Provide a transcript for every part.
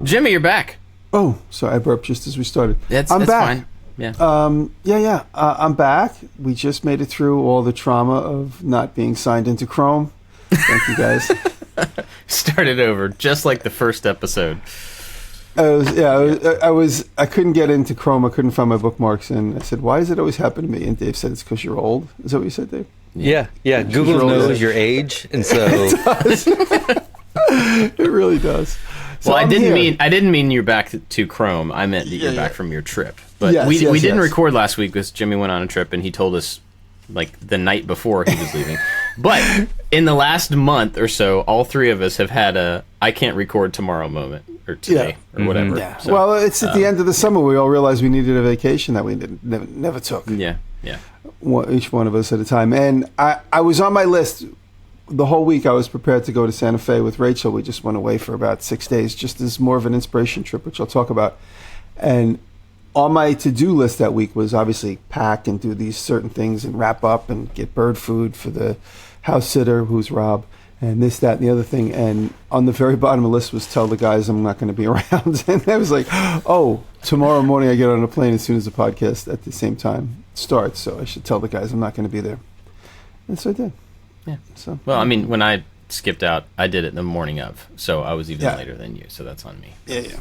Jimmy, you're back. Oh, sorry, I burped just as we started. I'm back. Fine. Yeah. I'm back. We just made it through all the trauma of not being signed into Chrome. Thank you, guys. Started over, just like the first episode. I couldn't get into Chrome. I couldn't find my bookmarks, and I said, "Why does it always happen to me?" And Dave said, "It's because you're old." Is that what you said, Dave? Yeah. Google knows your age, and so it does. It really does. So well, I didn't mean you're back to Chrome. I meant that you're back from your trip. But we didn't record last week because Jimmy went on a trip and he told us like the night before he was leaving. But in the last month or so, all three of us have had a I can't record tomorrow moment or today or whatever. Yeah. So, well, it's at the end of the summer. We all realized we needed a vacation that we never took. Yeah. Each one of us at a time. And I was on my list. The whole week I was prepared to go to Santa Fe with Rachel. We just went away for about 6 days, just as more of an inspiration trip, which I'll talk about. And on my to-do list that week was obviously pack and do these certain things and wrap up and get bird food for the house sitter, who's Rob, and this, that, and the other thing. And on the very bottom of the list was tell the guys I'm not going to be around. And I was like, oh, tomorrow morning I get on a plane as soon as the podcast at the same time starts, so I should tell the guys I'm not going to be there. And so I did. Yeah. So well, I mean, when I skipped out, I did it the morning of, so I was even later than you. So that's on me. Yeah.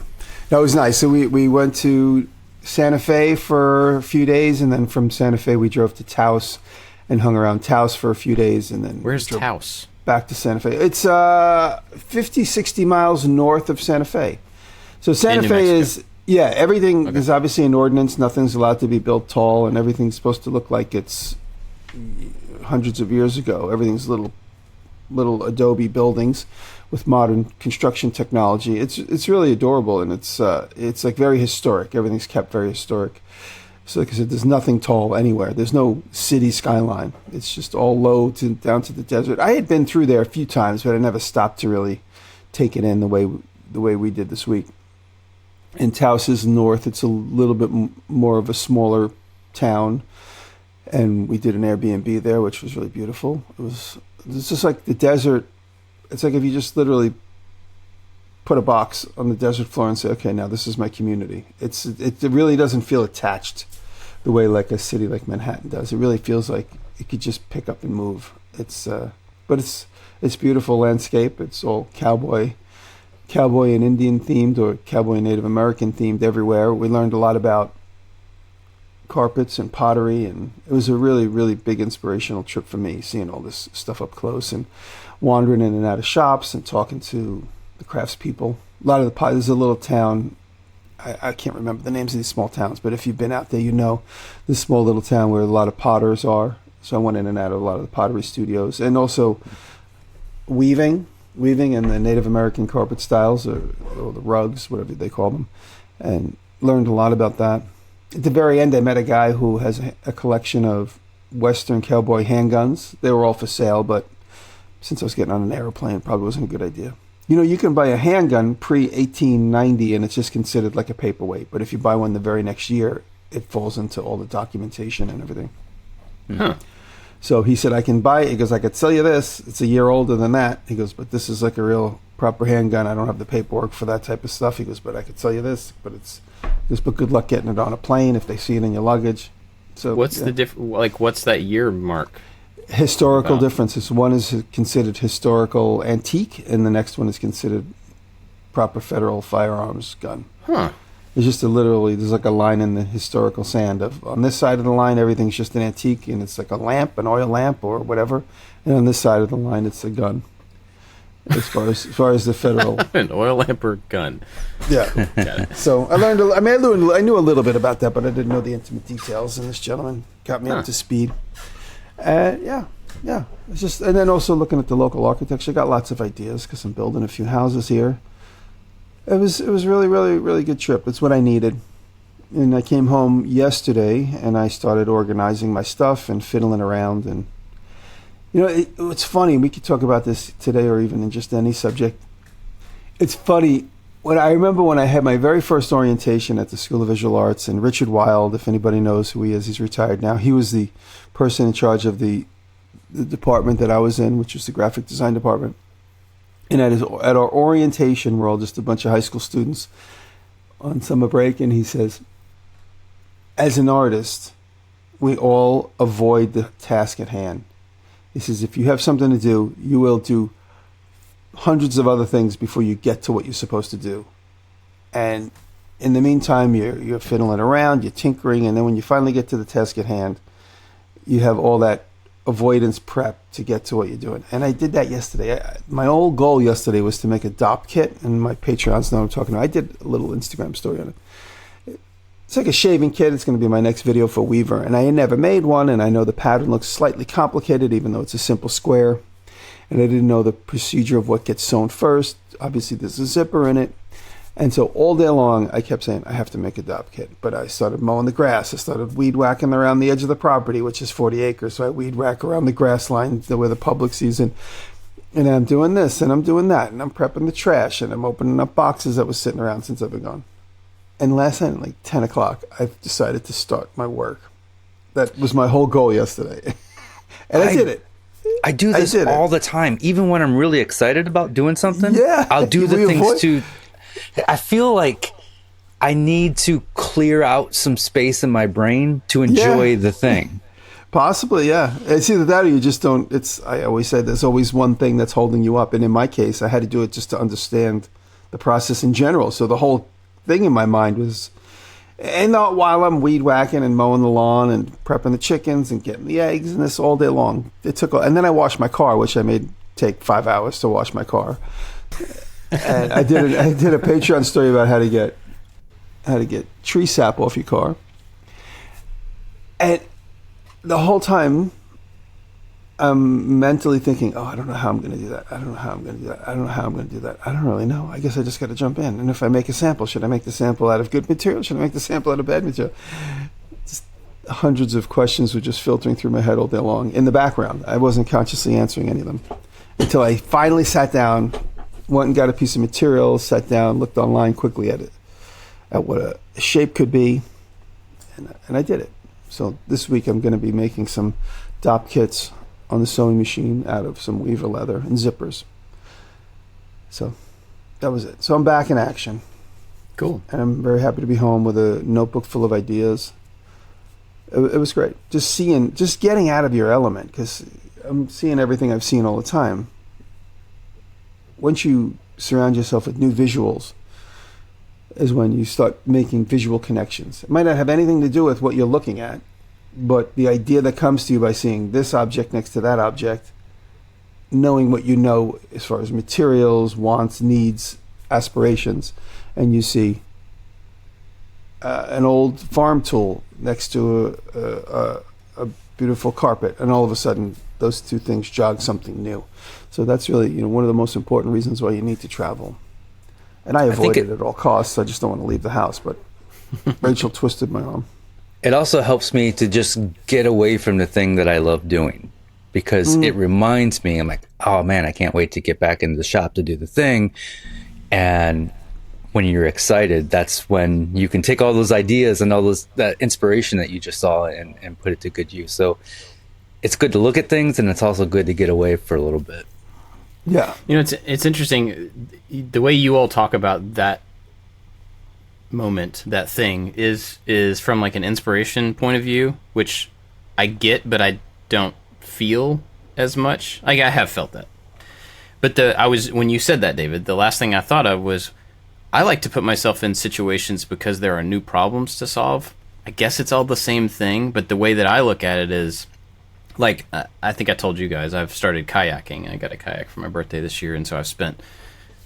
That was nice. So we went to Santa Fe for a few days, and then from Santa Fe we drove to Taos and hung around Taos for a few days, and then where's Taos? Back to Santa Fe. It's 50, 60 miles north of Santa Fe. So Santa Fe is everything is obviously an ordinance. Nothing's allowed to be built tall, and everything's supposed to look like it's hundreds of years ago. Everything's little adobe buildings with modern construction technology. It's really adorable, and it's like very historic. Everything's kept very historic. So like I said, there's nothing tall anywhere. There's no city skyline. It's just all low down to the desert. I had been through there a few times, but I never stopped to really take it in the way we did this week. And Taos is north. It's a little bit more of a smaller town. And we did an Airbnb there, which was really beautiful. It's just like the desert. It's like if you just literally put a box on the desert floor and say, okay, now this is my community. It really doesn't feel attached the way like a city like Manhattan does. It really feels like it could just pick up and move. But it's beautiful landscape. It's all cowboy and Indian themed, or cowboy and Native American themed everywhere. We learned a lot about carpets and pottery, and it was a really, really big inspirational trip for me, seeing all this stuff up close and wandering in and out of shops and talking to the craftspeople. A lot of there's a little town, I can't remember the names of these small towns, but if you've been out there, you know this small little town where a lot of potters are. So I went in and out of a lot of the pottery studios, and also weaving in the Native American carpet styles, or the rugs, whatever they call them, and learned a lot about that. At the very end, I met a guy who has a collection of Western cowboy handguns. They were all for sale, but since I was getting on an airplane, it probably wasn't a good idea. You know, you can buy a handgun pre-1890, and it's just considered like a paperweight. But if you buy one the very next year, it falls into all the documentation and everything. Huh. So he said, I can buy it. He goes, I could sell you this. It's a year older than that. He goes, but this is like a real proper handgun. I don't have the paperwork for that type of stuff. He goes, but I could sell you this. But good luck getting it on a plane if they see it in your luggage. So what's the what's that year mark? Historical differences. One is considered historical antique, and the next one is considered proper federal firearms gun. Huh. It's just there's like a line in the historical sand of, on this side of the line, everything's just an antique, and it's like a lamp, an oil lamp or whatever. And on this side of the line, it's a gun. As far as the federal. An oil lamp or gun. Yeah. So I knew a little bit about that, but I didn't know the intimate details, and this gentleman got me up to speed. Yeah. It's just, and then also looking at the local architecture, I got lots of ideas because I'm building a few houses here. It was really, really, really good trip. It's what I needed. And I came home yesterday and I started organizing my stuff and fiddling around. And you know, it's funny. We could talk about this today or even in just any subject. It's funny. When I remember when I had my very first orientation at the School of Visual Arts, and Richard Wild, if anybody knows who he is, he's retired now. He was the person in charge of the department that I was in, which was the graphic design department. And at our orientation, we're all just a bunch of high school students on summer break, and he says, as an artist, we all avoid the task at hand. He says, if you have something to do, you will do hundreds of other things before you get to what you're supposed to do. And in the meantime, you're fiddling around, you're tinkering, and then when you finally get to the task at hand, you have all that avoidance prep to get to what you're doing. And I did that yesterday. My old goal yesterday was to make a DOP kit, and my Patreons know what I'm talking about. I did a little Instagram story on it. It's like a shaving kit. It's going to be my next video for Weaver. And I had never made one, and I know the pattern looks slightly complicated, even though it's a simple square. And I didn't know the procedure of what gets sewn first. Obviously, there's a zipper in it. And so all day long, I kept saying, I have to make a DOP kit. But I started mowing the grass. I started weed whacking around the edge of the property, which is 40 acres. So I weed whack around the grass line where the public sees it. And I'm doing this, and I'm doing that. And I'm prepping the trash, and I'm opening up boxes that was sitting around since I've been gone. And last night, like 10 o'clock, I've decided to start my work. That was my whole goal yesterday. And I did it. I do this all the time. Even when I'm really excited about doing something, I'll do the things too. I feel like I need to clear out some space in my brain to enjoy the thing. Possibly, yeah. It's either that or you just don't. I always say there's always one thing that's holding you up. And in my case, I had to do it just to understand the process in general. So the whole thing in my mind was, and not while I'm weed whacking and mowing the lawn and prepping the chickens and getting the eggs and this all day long. And then I washed my car, which I made take 5 hours to wash my car. And I did a Patreon story about how to get tree sap off your car. And the whole time I'm mentally thinking, I don't know how I'm going to do that. I don't know how I'm going to do that. I don't know how I'm going to do that. I don't really know. I guess I just got to jump in. And if I make a sample, should I make the sample out of good material? Should I make the sample out of bad material? Just hundreds of questions were just filtering through my head all day long in the background. I wasn't consciously answering any of them until I finally sat down, went and got a piece of material, sat down, looked online quickly at what a shape could be, and I did it. So this week I'm going to be making some DOP kits on the sewing machine out of some Weaver leather and zippers. So that was it. So I'm back in action. Cool. And I'm very happy to be home with a notebook full of ideas. It was great. Just getting out of your element, because I'm seeing everything I've seen all the time. Once you surround yourself with new visuals is when you start making visual connections. It might not have anything to do with what you're looking at, but the idea that comes to you by seeing this object next to that object, knowing what you know as far as materials, wants, needs, aspirations, and you see an old farm tool next to a beautiful carpet, and all of a sudden those two things jog something new. So that's really one of the most important reasons why you need to travel. And I avoid it at all costs. I just don't want to leave the house. But Rachel twisted my arm. It also helps me to just get away from the thing that I love doing, because it reminds me, I'm like, oh man, I can't wait to get back into the shop to do the thing. And when you're excited, that's when you can take all those ideas and all that inspiration that you just saw and put it to good use. So it's good to look at things, and it's also good to get away for a little bit. Yeah. It's interesting. The way you all talk about that moment, that thing, is from like an inspiration point of view, which I get, but I don't feel as much. Like, I have felt that. But when you said that, David, the last thing I thought of was, I like to put myself in situations because there are new problems to solve. I guess it's all the same thing, but the way that I look at it is, like, I think I told you guys, I've started kayaking. I got a kayak for my birthday this year, and so I've spent,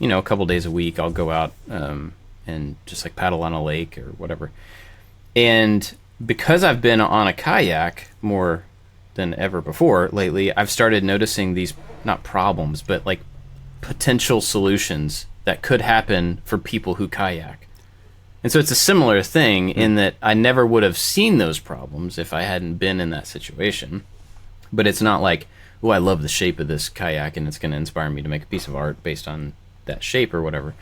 a couple days a week. I'll go out and just like paddle on a lake or whatever. And because I've been on a kayak more than ever before lately, I've started noticing these, not problems, but like potential solutions that could happen for people who kayak. And so it's a similar thing in that I never would have seen those problems if I hadn't been in that situation. But it's not like, I love the shape of this kayak and it's going to inspire me to make a piece of art based on that shape or whatever.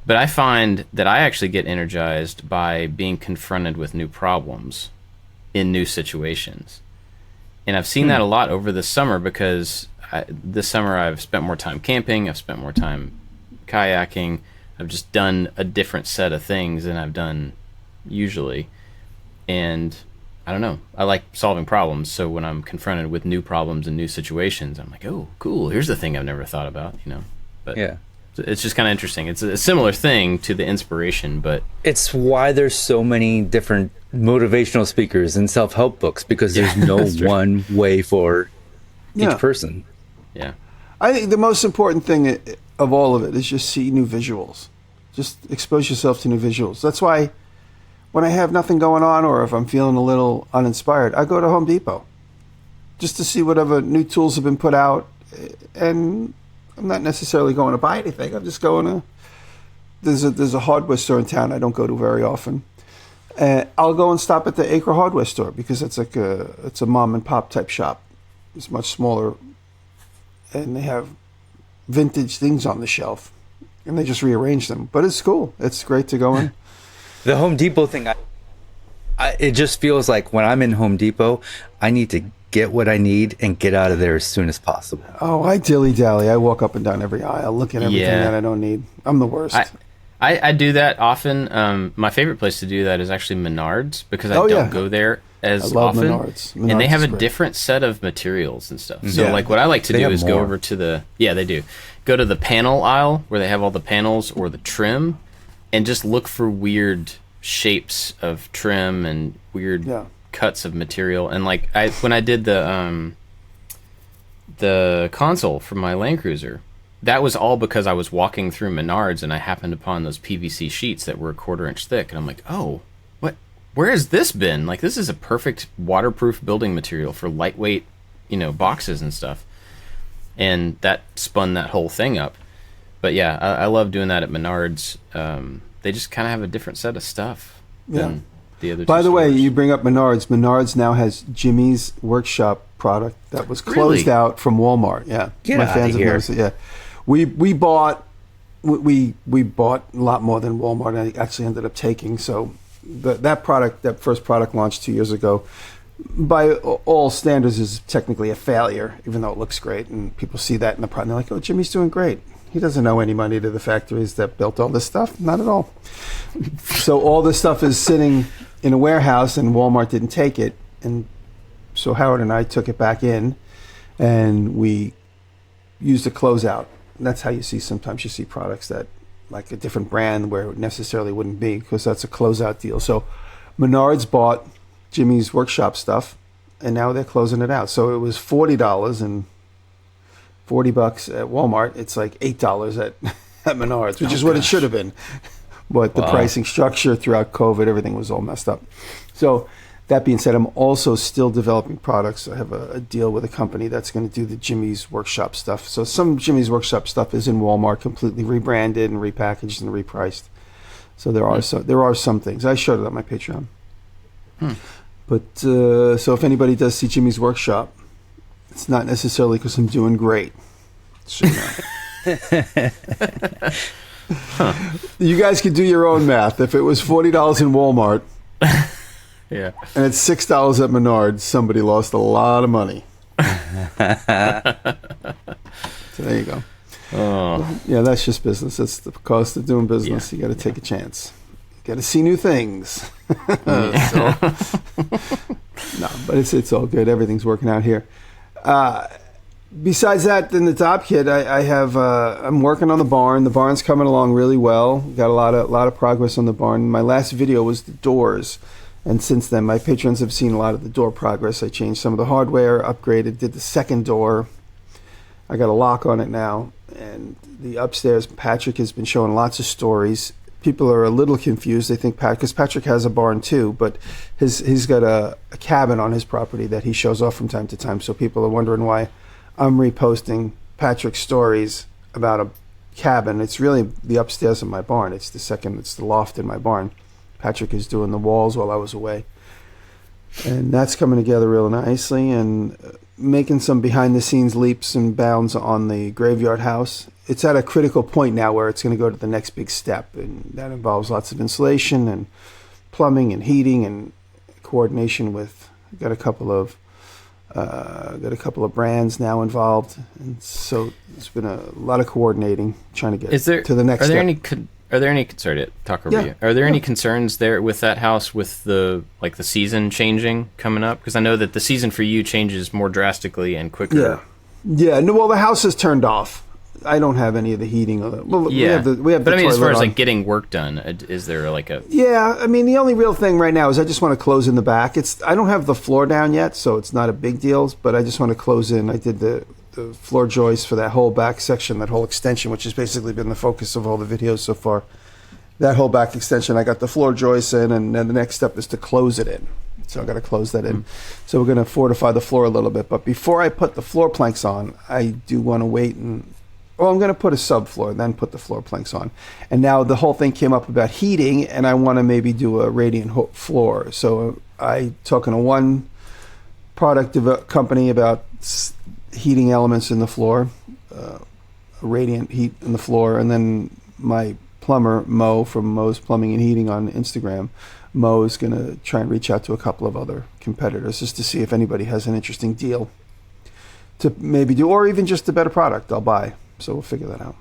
But I find that I actually get energized by being confronted with new problems in new situations. And I've seen that a lot over the summer, because this summer I've spent more time camping. I've spent more time kayaking. I've just done a different set of things than I've done usually. And I don't know. I like solving problems. So when I'm confronted with new problems and new situations, I'm like, oh, cool. Here's the thing I've never thought about, But yeah. It's just kind of interesting. It's a similar thing to the inspiration, but it's why there's so many different motivational speakers and self-help books, because there's no one way for each person. Yeah. I think the most important thing of all of it is just see new visuals. Just expose yourself to new visuals. That's why when I have nothing going on, or if I'm feeling a little uninspired, I go to Home Depot just to see whatever new tools have been put out. And I'm not necessarily going to buy anything. I'm just going to. There's a hardware store in town I don't go to very often. I'll go and stop at the Acre Hardware store because it's a mom and pop type shop. It's much smaller, and they have vintage things on the shelf, and they just rearrange them. But it's cool. It's great to go in. The Home Depot thing, it just feels like when I'm in Home Depot, I need to get what I need and get out of there as soon as possible. Oh, I dilly-dally. I walk up and down every aisle, look at everything that I don't need. I'm the worst. I do that often. My favorite place to do that is actually Menards, because I don't go there as often. Menards. And they have a different set of materials and stuff. So like what I like to do is go over to they do. Go to the panel aisle where they have all the panels or the trim, and just look for weird shapes of trim and weird cuts of material. And like when I did the console for my Land Cruiser, that was all because I was walking through Menards and I happened upon those PVC sheets that were 1/4 inch thick, and I'm like, oh, where has this been? Like, this is a perfect waterproof building material for lightweight, boxes and stuff. And that spun that whole thing up. But yeah, I love doing that at Menards. They just kind of have a different set of stuff than the other two By the way, stores. you bring up Menards. Menards now has Jimmy's Workshop product that was closed out from Walmart. Yeah. Get out of here. Noticed it. Yeah. We bought a lot more than Walmart I actually ended up taking. So that first product launched 2 years ago, by all standards is technically a failure, even though it looks great and people see that in the product. They're like, oh, Jimmy's doing great. He doesn't owe any money to the factories that built all this stuff. Not at all. So all this stuff is sitting in a warehouse and Walmart didn't take it. And so Howard and I took it back in and we used a closeout. And that's how you see products that like a different brand where it necessarily wouldn't be, because that's a closeout deal. So Menards bought Jimmy's Workshop stuff and now they're closing it out. So it was $40 and $40 at Walmart. It's like $8 at Menards, which is what it should have been. But the pricing structure throughout COVID, everything was all messed up. So that being said, I'm also still developing products. I have a deal with a company that's going to do the Jimmy's Workshop stuff. So some Jimmy's Workshop stuff is in Walmart, completely rebranded and repackaged and repriced. So there are some things. I showed it on my Patreon. But so if anybody does see Jimmy's Workshop, it's not necessarily because I'm doing great. So, you guys can do your own math. If it was $40 in Walmart, and it's $6 at Menards, somebody lost a lot of money. So there you go. Oh. Yeah, that's just business. That's the cost of doing business. You got to take a chance. You got to see new things. No, but it's all good. Everything's working out here. Besides that, in the top kit, I'm working on the barn. The barn's coming along really well. Got a lot of progress on the barn. My last video was the doors, and since then my patrons have seen a lot of the door progress. I changed some of the hardware, upgraded, did the second door. I got a lock on it now, and the upstairs, Patrick has been showing lots of stories. People are a little confused. They think because Patrick has a barn too, but he's got a cabin on his property that he shows off from time to time. So people are wondering why I'm reposting Patrick's stories about a cabin. It's really the upstairs of my barn. It's the loft in my barn. Patrick is doing the walls while I was away. And that's coming together real nicely, and making some behind the scenes leaps and bounds on the graveyard house. It's at a critical point now where it's going to go to the next big step, and that involves lots of insulation and plumbing and heating and coordination with, I've got a couple of Got a couple of brands now involved, and so it's been a lot of coordinating, trying to get to the next step. Are there any sorry to talk over you? Are there any concerns there with that house with the season changing coming up? Because I know that the season for you changes more drastically and quicker. Yeah. No, well, the house is turned off. I don't have any of the heating. We have the but I mean, as far as getting work done, is there a? Yeah, I mean, the only real thing right now is I just want to close in the back. I don't have the floor down yet, so it's not a big deal. But I just want to close in. I did the floor joist for that whole back section, that whole extension, which has basically been the focus of all the videos so far. That whole back extension, I got the floor joist in, and then the next step is to close it in. So I got to close that in. So we're going to fortify the floor a little bit. But before I put the floor planks on, I do want to wait and. Well, I'm going to put a subfloor, then put the floor planks on. And now the whole thing came up about heating, and I want to maybe do a radiant floor. So I talking to one product company about heating elements in the floor, radiant heat in the floor, and then my plumber, Mo, from Mo's Plumbing and Heating on Instagram, Mo is going to try and reach out to a couple of other competitors just to see if anybody has an interesting deal to maybe do, or even just a better product I'll buy. So we'll figure that out.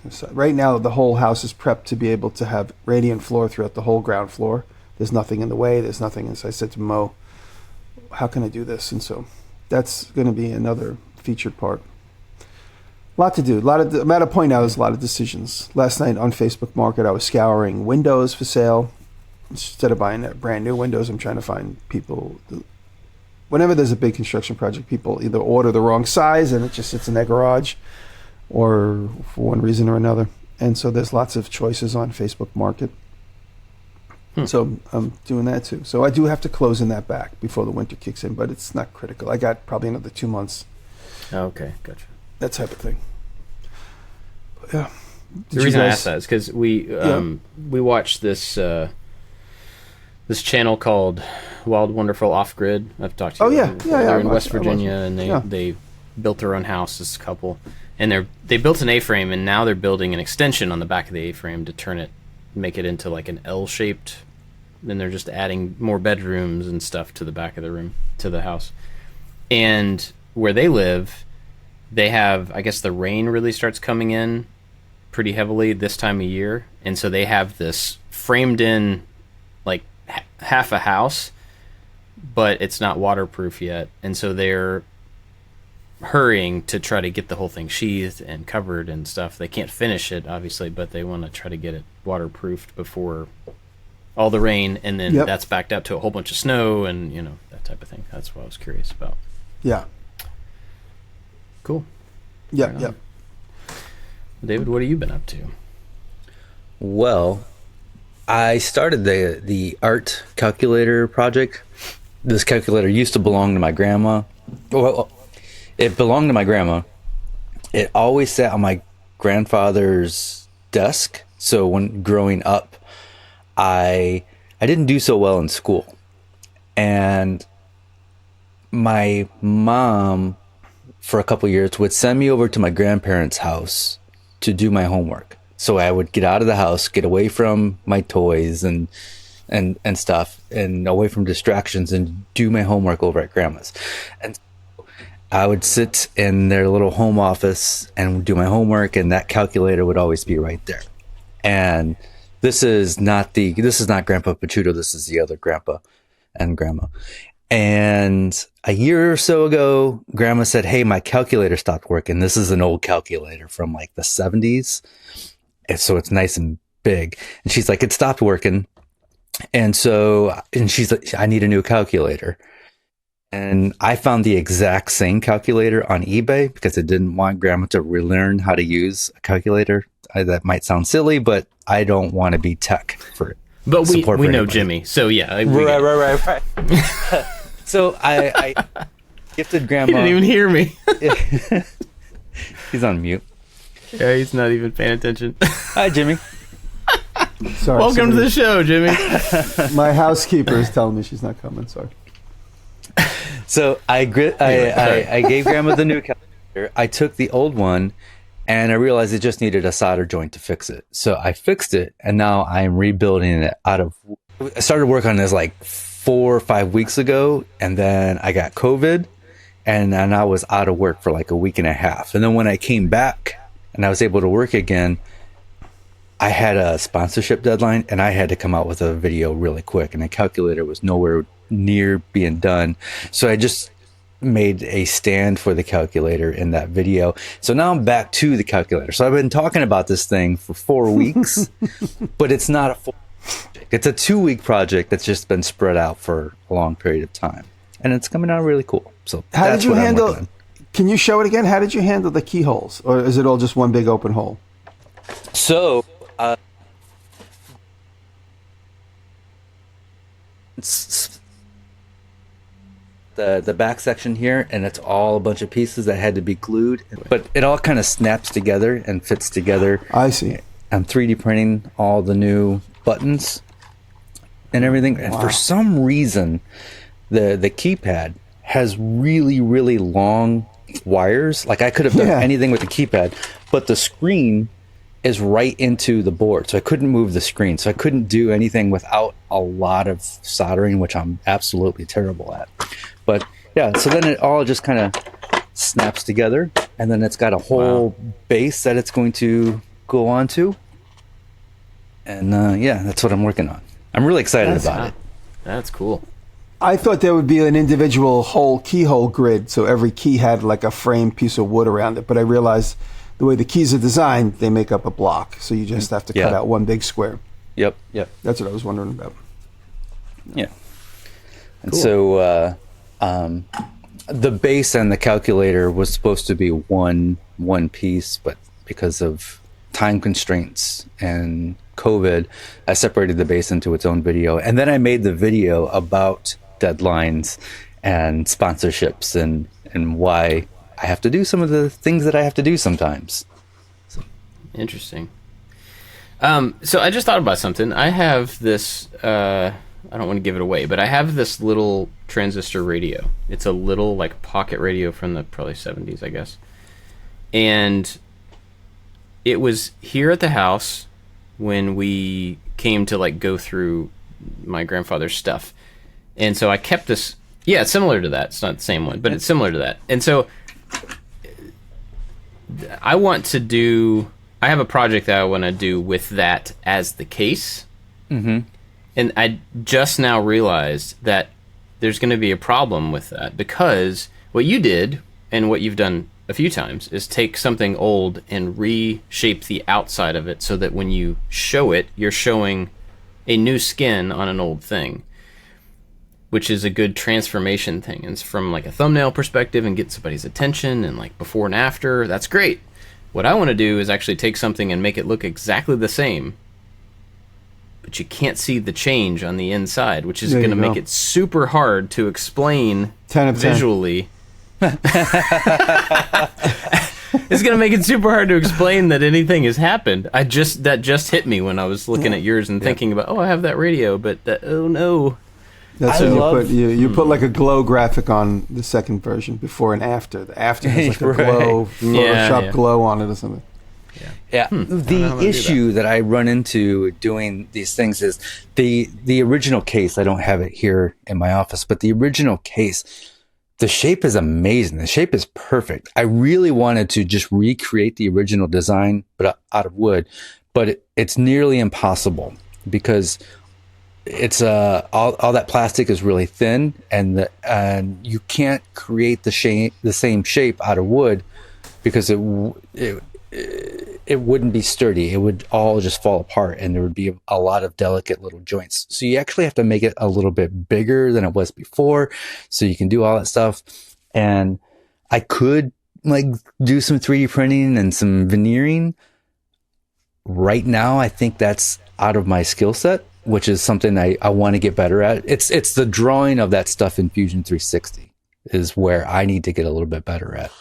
So right now, the whole house is prepped to be able to have radiant floor throughout the whole ground floor. There's nothing in the way. There's nothing. And so I said to Mo, how can I do this? And so that's going to be another featured part. A lot to do. I'm at a point now, there's a lot of decisions. Last night on Facebook Market, I was scouring windows for sale. Instead of buying brand new windows, I'm trying to find people. Whenever there's a big construction project, people either order the wrong size and it just sits in their garage, or for one reason or another. And so there's lots of choices on Facebook Market. So I'm doing that too. So I do have to close in that back before the winter kicks in, but it's not critical. I got probably another 2 months. Okay, gotcha. That type of thing. But yeah. The reason I asked that is because we watched this this channel called Wild Wonderful Off Grid. I've talked to you. They're in West Virginia, and they built their own house. This couple, and they built an A-frame, and now they're building an extension on the back of the A-frame to turn it, make it into like an L-shaped. Then they're just adding more bedrooms and stuff to the back of the room, to the house. And where they live, they have, I guess the rain really starts coming in pretty heavily this time of year, and so they have this framed in like half a house, but it's not waterproof yet, and so they're hurrying to try to get the whole thing sheathed and covered and stuff. They can't finish it, obviously, but they want to try to get it waterproofed before all the rain, and then that's backed up to a whole bunch of snow and, you know, that type of thing. That's what I was curious about. Yeah. Cool. Yeah, yeah. David, what have you been up to? Well, I started the art calculator project. This calculator used to belong to my grandma. Well, it belonged to my grandma. It always sat on my grandfather's desk. So when growing up, I didn't do so well in school. And my mom, for a couple of years, would send me over to my grandparents' house to do my homework. So I would get out of the house, get away from my toys and stuff, and away from distractions, and do my homework over at grandma's. And I would sit in their little home office and do my homework, and that calculator would always be right there. And this is not Grandpa Picciuto, this is the other grandpa and grandma. And a year or so ago, grandma said, hey, my calculator stopped working. This is an old calculator from like the 70s. And so it's nice and big. And she's like, it stopped working. And she's like, I need a new calculator. And I found the exact same calculator on eBay because I didn't want grandma to relearn how to use a calculator. That might sound silly, but I don't want to be tech for it. But we know Jimmy, so yeah. Right. So I gifted grandma. He didn't even hear me. He's on mute. Yeah, he's not even paying attention. Hi, Jimmy. Sorry. Welcome to the show, Jimmy. My housekeeper is telling me she's not coming. Sorry. So I gave grandma the new calculator. I took the old one, and I realized it just needed a solder joint to fix it. So I fixed it, and now I'm rebuilding it out of. I started work on this like 4 or 5 weeks ago, and then I got COVID, and I was out of work for like a week and a half. And then when I came back and I was able to work again, I had a sponsorship deadline, and I had to come out with a video really quick, and the calculator was nowhere near being done. So I just made a stand for the calculator in that video. So now I'm back to the calculator. So I've been talking about this thing for 4 weeks, but it's not a full project. It's a 2-week project that's just been spread out for a long period of time, and it's coming out really cool. So how that's did you what handle? I'm working on. Can you show it again? How did you handle the keyholes, or is it all just one big open hole? So the back section here, and it's all a bunch of pieces that had to be glued, but it all kind of snaps together and fits together. I see. I'm 3D printing all the new buttons and everything, and for some reason the keypad has really, really long wires. Like, I could have done anything with the keypad, but the screen is right into the board, so I couldn't move the screen, so I couldn't do anything without a lot of soldering, which I'm absolutely terrible at. But yeah, so then it all just kind of snaps together, and then it's got a whole base that it's going to go onto, and that's what I'm working on. I'm really excited about it. That's cool. I thought there would be an individual keyhole grid, so every key had like a framed piece of wood around it, but I realized the way the keys are designed, they make up a block, so you just have to cut out one big square. Yep. That's what I was wondering about. Yeah. And so the base and the calculator was supposed to be one piece, but because of time constraints and COVID, I separated the base into its own video, and then I made the video about deadlines and sponsorships and why I have to do some of the things that I have to do sometimes. Interesting. So I just thought about something. I have this, I don't want to give it away, but I have this little transistor radio. It's a little like pocket radio from the probably 70s, I guess. And it was here at the house when we came to like go through my grandfather's stuff. And so I kept this, it's similar to that. It's not the same one, but it's similar to that. And so I have a project that I want to do with that as the case. Mm-hmm. And I just now realized that there's going to be a problem with that, because what you did and what you've done a few times is take something old and reshape the outside of it so that when you show it, you're showing a new skin on an old thing, which is a good transformation thing. And it's from like a thumbnail perspective and get somebody's attention, and like before and after, that's great. What I want to do is actually take something and make it look exactly the same, but you can't see the change on the inside, which is going to make it super hard to explain 10 of 10. Visually. It's going to make it super hard to explain that anything has happened. That just hit me when I was looking at yours and thinking about, I have that radio, but oh no. That's what you put like a glow graphic on the second version, before and after. The after has like a glow, Photoshop glow on it or something. Yeah. The issue that I run into doing these things is the original case. I don't have it here in my office, but the original case, the shape is amazing. The shape is perfect. I really wanted to just recreate the original design, but out of wood, but it's nearly impossible because it's all that plastic is really thin, and you can't create the same shape out of wood because it wouldn't be sturdy. It would all just fall apart, and there would be a lot of delicate little joints. So you actually have to make it a little bit bigger than it was before, so you can do all that stuff. And I could like do some 3D printing and some veneering. Right now, I think that's out of my skill set, which is something I want to get better at. It's the drawing of that stuff in Fusion 360 is where I need to get a little bit better at.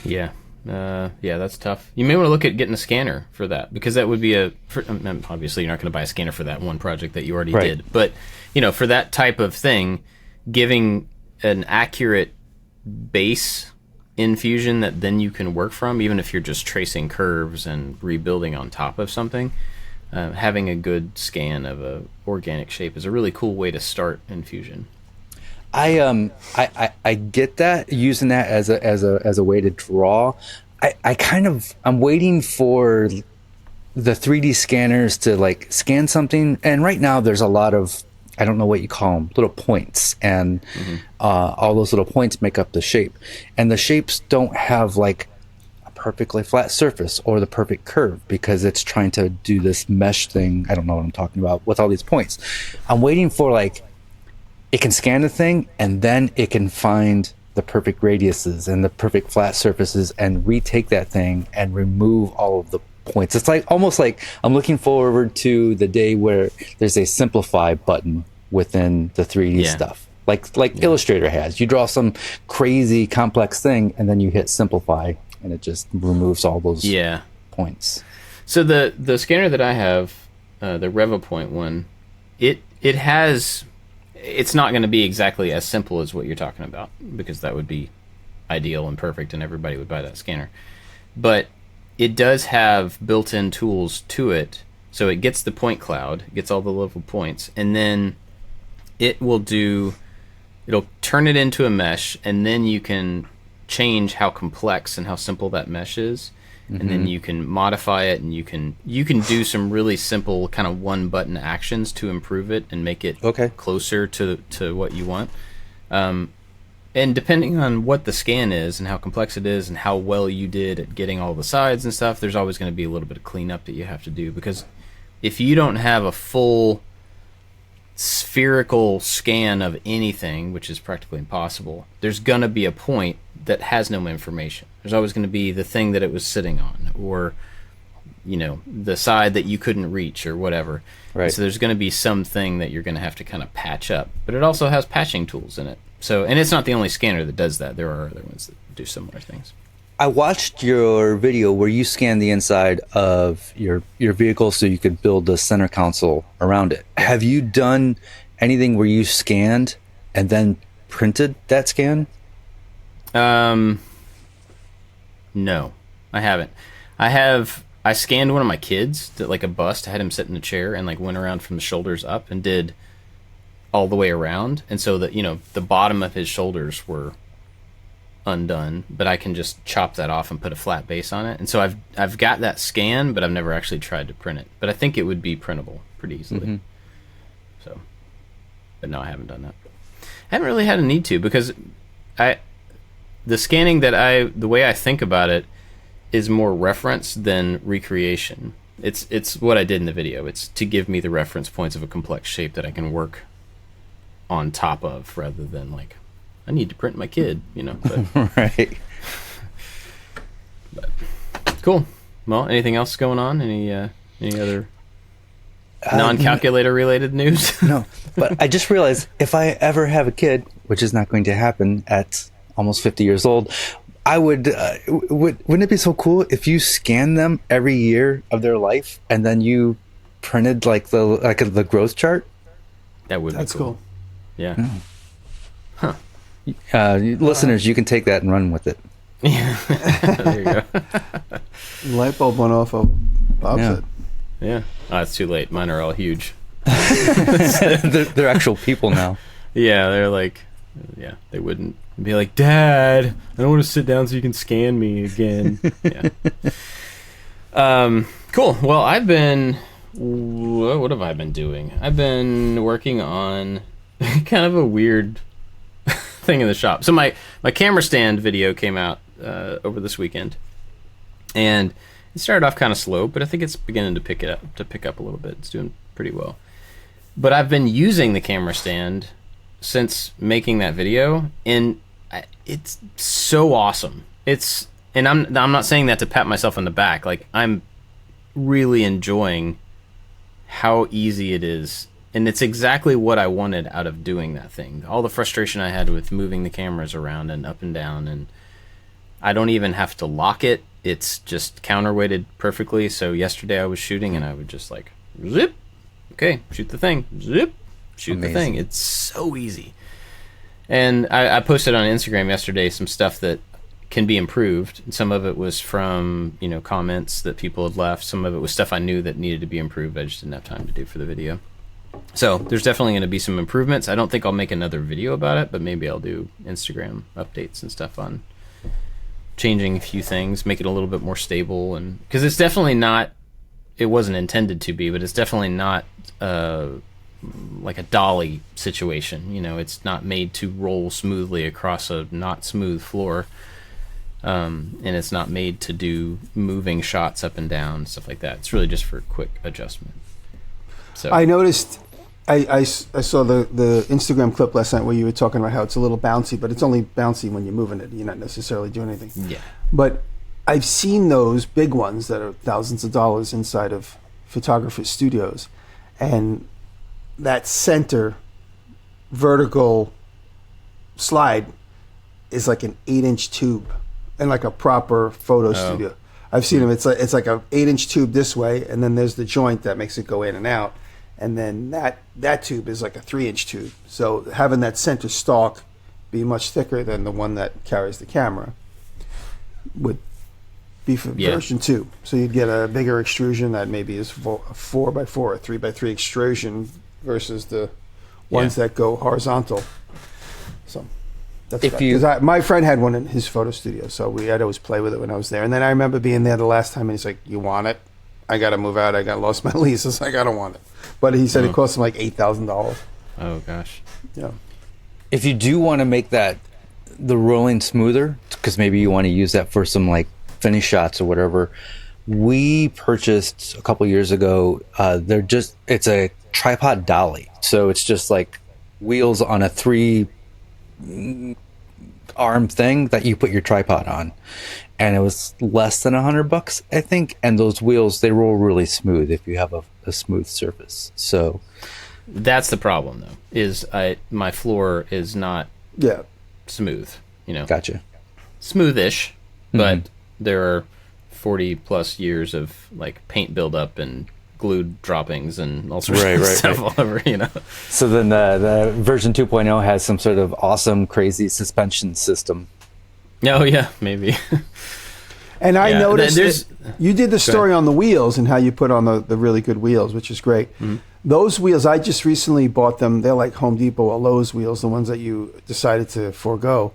Yeah, that's tough. You may want to look at getting a scanner for that, because that would be obviously you're not going to buy a scanner for that one project that you already did, but for that type of thing, giving an accurate base in Fusion that then you can work from, even if you're just tracing curves and rebuilding on top of something. having a good scan of a organic shape is a really cool way to start in Fusion. I get that, using that as a way to draw. I'm waiting for the 3D scanners to like scan something, and right now there's a lot of, I don't know what you call them, little points, and all those little points make up the shape, and the shapes don't have like a perfectly flat surface or the perfect curve because it's trying to do this mesh thing. I don't know what I'm talking about with all these points. I'm waiting for like, it can scan the thing and then it can find the perfect radiuses and the perfect flat surfaces and retake that thing and remove all of the points. It's like almost like I'm looking forward to the day where there's a simplify button within the 3D stuff. Like Illustrator has. You draw some crazy complex thing and then you hit simplify and it just removes all those points. So the scanner that I have, the RevoPoint one, it has... It's not going to be exactly as simple as what you're talking about, because that would be ideal and perfect and everybody would buy that scanner. But it does have built-in tools to it. So it gets the point cloud, gets all the level points, and then it'll turn it into a mesh, and then you can change how complex and how simple that mesh is. And then you can modify it, and you can do some really simple kind of one button actions to improve it and make it closer to what you want. And depending on what the scan is and how complex it is and how well you did at getting all the sides and stuff, there's always going to be a little bit of cleanup that you have to do, because if you don't have a full spherical scan of anything, which is practically impossible, there's going to be a point that has no information. There's always going to be the thing that it was sitting on, or the side that you couldn't reach, or whatever. Right. So there's going to be something that you're going to have to kind of patch up. But it also has patching tools in it. So, and it's not the only scanner that does that. There are other ones that do similar things. I watched your video where you scanned the inside of your vehicle so you could build the center console around it. Have you done anything where you scanned and then printed that scan? No, I haven't. I scanned one of my kids, like a bust. I had him sit in a chair and like went around from the shoulders up and did all the way around. And so that, the bottom of his shoulders were undone, but I can just chop that off and put a flat base on it. And so I've got that scan, but I've never actually tried to print it. But I think it would be printable pretty easily. So, but no, I haven't done that. I haven't really had a need to, because the scanning the way I think about it is more reference than recreation. It's what I did in the video. It's to give me the reference points of a complex shape that I can work on top of, rather than like, I need to print my kid, But, right. But, cool. Well, anything else going on? Any other non-calculator related news? No, but I just realized if I ever have a kid, which is not going to happen at almost 50 years old, I would, wouldn't it be so cool if you scanned them every year of their life and then you printed like the growth chart? That's cool. Yeah. Huh. Listeners, you can take that and run with it. Yeah. There you go. Light bulb went off of Bob's head. Yeah. Oh, it's too late. Mine are all huge. They're actual people now. Yeah, they're like, they wouldn't be like, Dad, I don't want to sit down so you can scan me again. Yeah. Cool. Well, what have I been doing? I've been working on kind of a weird thing in the shop. So my camera stand video came out over this weekend, and it started off kind of slow, but I think it's beginning to pick up a little bit. It's doing pretty well. But I've been using the camera stand since making that video, and it's so awesome. And I'm not saying that to pat myself on the back. Like, I'm really enjoying how easy it is. And it's exactly what I wanted out of doing that thing. All the frustration I had with moving the cameras around and up and down, and I don't even have to lock it. It's just counterweighted perfectly. So yesterday I was shooting and I would just like, zip, okay, shoot the thing, zip, shoot the thing. It's so easy. And I posted on Instagram yesterday some stuff that can be improved. Some of it was from, comments that people had left. Some of it was stuff I knew that needed to be improved. I just didn't have time to do for the video. So there's definitely going to be some improvements. I don't think I'll make another video about it, but maybe I'll do Instagram updates and stuff on changing a few things, make it a little bit more stable. And because it's definitely not, it wasn't intended to be, but it's definitely not like a dolly situation. It's not made to roll smoothly across a not smooth floor. And it's not made to do moving shots up and down, stuff like that. It's really just for quick adjustment. So I noticed, I saw the Instagram clip last night where you were talking about how it's a little bouncy, but it's only bouncy when you're moving it. You're not necessarily doing anything. Yeah. But I've seen those big ones that are thousands of dollars inside of photographer studios, and that center vertical slide is like an 8-inch tube in like a proper photo studio. I've seen them. It's like a 8-inch tube this way, and then there's the joint that makes it go in and out, and then that tube is like a 3-inch tube. So having that center stalk be much thicker than the one that carries the camera would be for version 2. So you'd get a bigger extrusion that maybe is a 4x4 or 3x3 extrusion versus the ones that go horizontal. So that's my friend had one in his photo studio, so I'd always play with it when I was there. And then I remember being there the last time, and he's like, "You want it? I got to move out. I got lost my lease." I was like, "I don't want it," but he said it cost him like $8,000. Oh gosh. Yeah. If you do want to make the rolling smoother, because maybe you want to use that for some like finish shots or whatever, we purchased a couple years ago. It's a tripod dolly, so it's just like wheels on a 3-arm thing that you put your tripod on, and it was less than $100, I think. And those wheels, they roll really smooth if you have a smooth surface. So that's the problem, though. Is my floor is not smooth. Gotcha. Smoothish, but there are 40 plus years of like paint buildup and glued droppings and all sorts of stuff all over, So then the version 2.0 has some sort of awesome, crazy suspension system. Oh yeah, maybe. And I noticed that you did the story on the wheels and how you put on the really good wheels, which is great. Mm-hmm. Those wheels, I just recently bought them. They're like Home Depot or Lowe's wheels, the ones that you decided to forego,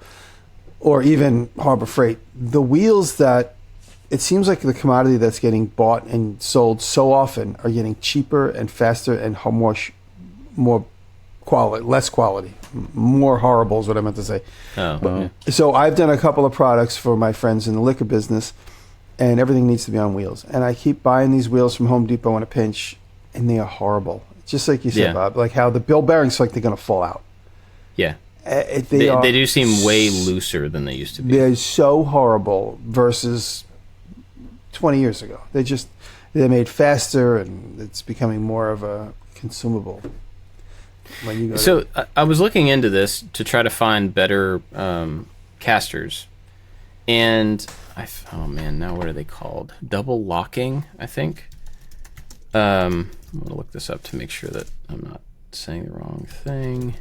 or even Harbor Freight. The wheels that it seems like the commodity that's getting bought and sold so often are getting cheaper and faster and more quality, less quality, more horrible is what I meant to say. So I've done a couple of products for my friends in the liquor business, and everything needs to be on wheels. And I keep buying these wheels from Home Depot in a pinch, and they are horrible. Just like you said, Bob, like how the bill bearings like they're going to fall out. Yeah. They do seem way looser than they used to be. They're so horrible versus 20 years ago. They're made faster, and it's becoming more of a consumable. When you go I was looking into this to try to find better casters, and now what are they called? Double locking, I think. I'm gonna look this up to make sure that I'm not saying the wrong thing.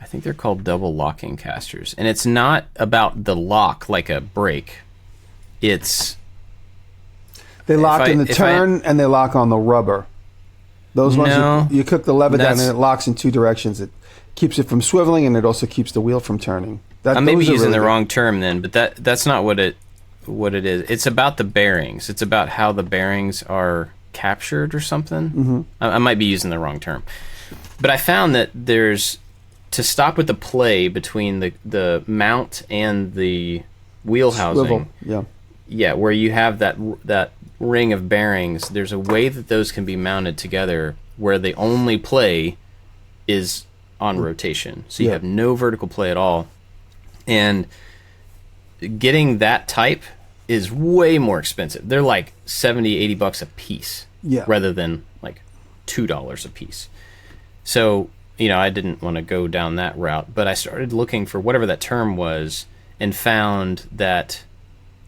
I think they're called double locking casters, and it's not about the lock like a brake. It's they lock in the turn and they lock on the rubber. Those ones you cook the lever down and it locks in two directions. It keeps it from swiveling, and it also keeps the wheel from turning. I may be using the wrong term then, but that's not what it is. It's about the bearings. It's about how the bearings are captured or something. Mm-hmm. I might be using the wrong term, but I found that there's to stop with the play between the mount and the wheel housing. Yeah, where you have that ring of bearings. There's a way that those can be mounted together where the only play is on rotation, so you have no vertical play at all. And getting that type is way more expensive. They're like $70-$80 a piece, rather than like $2 a piece. So I didn't want to go down that route, but I started looking for whatever that term was and found that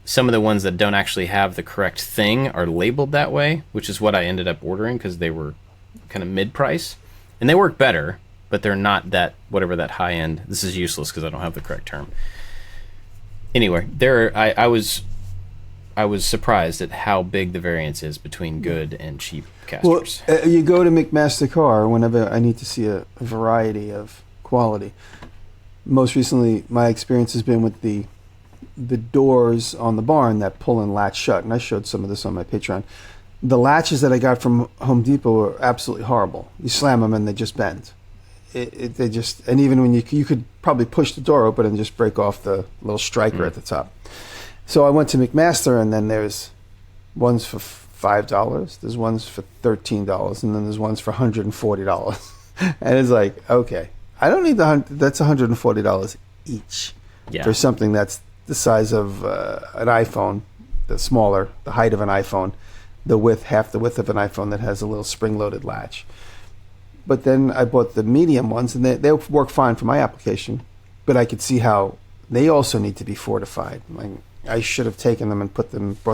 some of the ones that don't actually have the correct thing are labeled that way, which is what I ended up ordering because they were kind of mid-price. And they work better, but they're not that, whatever that high-end. This is useless because I don't have the correct term. anyway, I was surprised at how big the variance is between good and cheap casters. Well, you go to McMaster Car whenever I need to see a variety of quality. Most recently, my experience has been with the doors on the barn that pull and latch shut, and I showed some of this on my Patreon. The latches that I got from Home Depot are absolutely horrible. You slam them and they just bend. They just, and even when you could probably push the door open and just break off the little striker at the top. So I went to McMaster, and then there's ones for $5, there's ones for $13, and then there's ones for $140. And it's like, okay, I don't need that's $140 each for something that's the size of an iPhone, the height of an iPhone, half the width of an iPhone that has a little spring-loaded latch. But then I bought the medium ones, and they work fine for my application, but I could see how they also need to be fortified. Like, I should have taken them and brought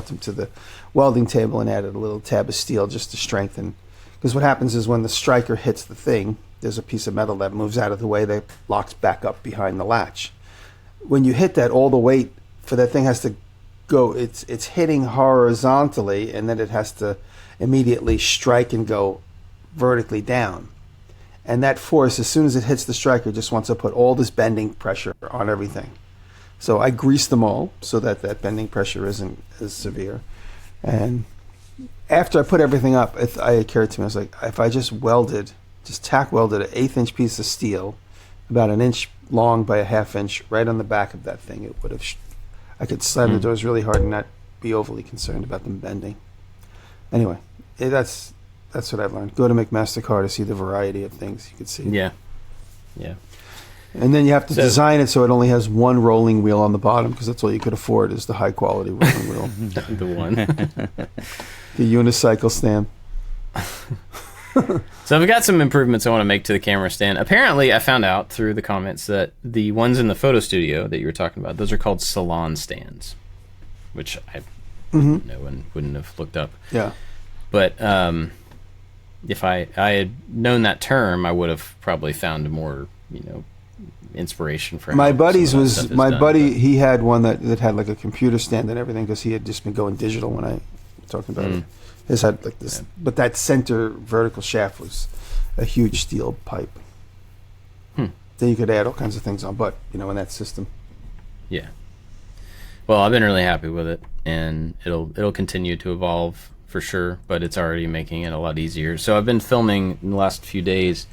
them to the welding table and added a little tab of steel just to strengthen. Because what happens is when the striker hits the thing, there's a piece of metal that moves out of the way that locks back up behind the latch. When you hit that, all the weight for that thing has to go, it's hitting horizontally, and then it has to immediately strike and go vertically down. And that force, as soon as it hits the striker, just wants to put all this bending pressure on everything. So I greased them all so that bending pressure isn't as severe. And after I put everything up, it occurred to me, I was like, if I just tack welded an 1/8-inch piece of steel, about an inch long by a 1/2 inch, right on the back of that thing, I could slam the doors really hard and not be overly concerned about them bending. Anyway, that's what I've learned. Go to McMaster Car to see the variety of things you could see. Yeah. And then you have to design it so it only has one rolling wheel on the bottom, because that's all you could afford is the high quality rolling wheel. The one. The unicycle stand. So I've got some improvements I want to make to the camera stand. Apparently, I found out through the comments that the ones in the photo studio that you were talking about, those are called salon stands, which I didn't know and wouldn't have looked up. Yeah. But if I had known that term, I would have probably found more, inspiration for my buddy's he had one that had like a computer stand and everything, because he had just been going digital when I talked about it. His had like this, but that center vertical shaft was a huge steel pipe. Then you could add all kinds of things on, but in that system. Yeah. Well, I've been really happy with it, and it'll continue to evolve for sure, but it's already making it a lot easier. So I've been filming in the last few days.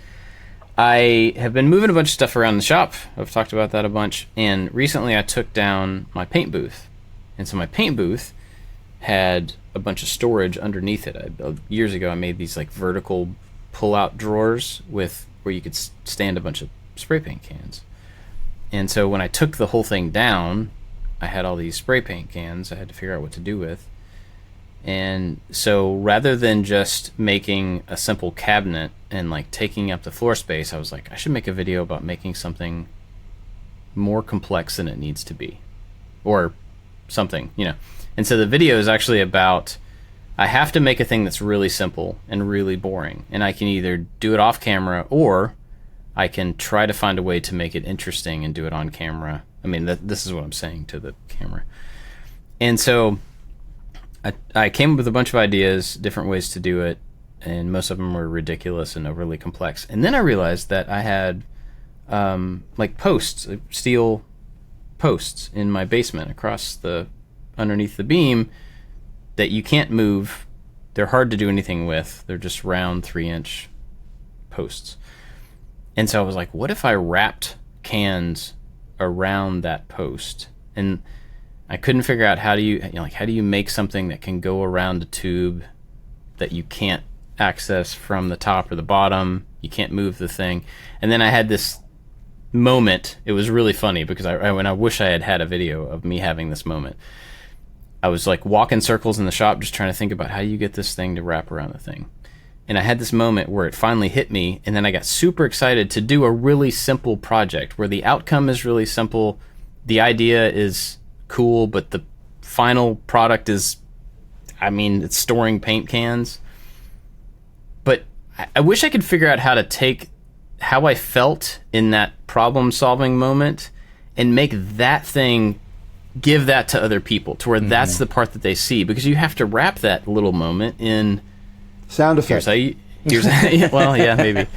I have been moving a bunch of stuff around the shop. I've talked about that a bunch. And recently I took down my paint booth. And so my paint booth had a bunch of storage underneath it. Years ago I made these like vertical pull-out drawers where you could stand a bunch of spray paint cans. And so when I took the whole thing down, I had all these spray paint cans I had to figure out what to do with. And so rather than just making a simple cabinet and like taking up the floor space, I was like, I should make a video about making something more complex than it needs to be, or something, And so the video is actually about, I have to make a thing that's really simple and really boring, and I can either do it off camera, or I can try to find a way to make it interesting and do it on camera. I mean, this is what I'm saying to the camera. And so I came up with a bunch of ideas, different ways to do it, and most of them were ridiculous and overly complex. And then I realized that I had like posts, steel posts in my basement underneath the beam that you can't move. They're hard to do anything with. They're just round 3-inch posts. And so I was like, what if I wrapped cans around that post? And I couldn't figure out how do you make something that can go around a tube that you can't access from the top or the bottom. You can't move the thing. And then I had this moment. It was really funny because I wish I had a video of me having this moment. I was like walking circles in the shop just trying to think about how you get this thing to wrap around the thing. And I had this moment where it finally hit me, and then I got super excited to do a really simple project where the outcome is really simple. The idea is cool, but the final product is, it's storing paint cans. But I wish I could figure out how to take how I felt in that problem-solving moment and make that thing give that to other people to where that's the part that they see, because you have to wrap that little moment in sound effects. Well, yeah, maybe.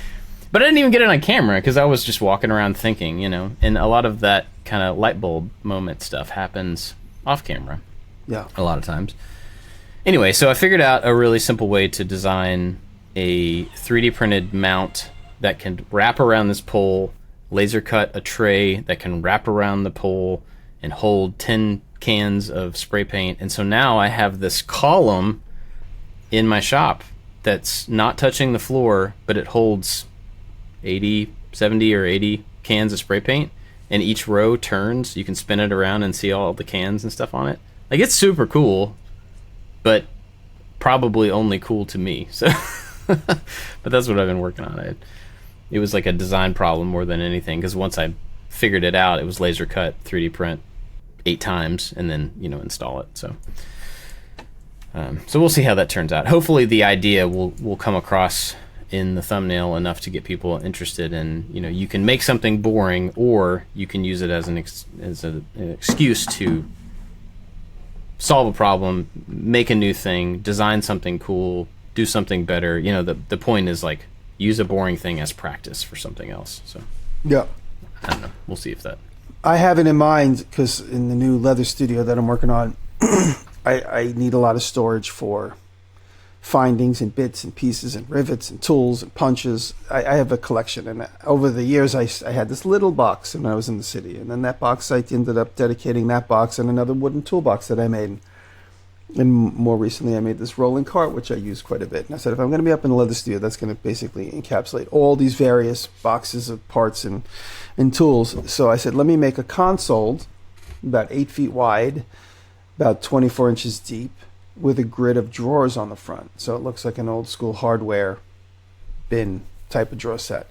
But I didn't even get it on camera because I was just walking around thinking, and a lot of that kind of light bulb moment stuff happens off camera. Yeah. A lot of times. Anyway, so I figured out a really simple way to design a 3D printed mount that can wrap around this pole, laser cut a tray that can wrap around the pole and hold 10 cans of spray paint. And so now I have this column in my shop that's not touching the floor, but it holds 70 or 80 cans of spray paint, and each row turns. You can spin it around and see all the cans and stuff on it. Like, it's super cool, but probably only cool to me. So, but that's what I've been working on. It was like a design problem more than anything, because once I figured it out, it was laser cut, 3D print 8 times, and then install it. So we'll see how that turns out. Hopefully the idea will come across in the thumbnail enough to get people interested in, you can make something boring, or you can use it as an excuse to solve a problem, make a new thing, design something cool, do something better. The point is, like, use a boring thing as practice for something else. So yeah, I don't know. We'll see if that. I have it in mind because in the new leather studio that I'm working on, I need a lot of storage for findings and bits and pieces and rivets and tools and punches. I have a collection, and over the years I had this little box when I was in the city, and then that box I ended up dedicating that box and another wooden toolbox that I made. And more recently I made this rolling cart, which I use quite a bit. And I said, if I'm going to be up in the leather studio, that's going to basically encapsulate all these various boxes of parts and tools. So I said, let me make a console about 8 feet wide, about 24 inches deep, with a grid of drawers on the front. So it looks like an old school hardware bin type of drawer set.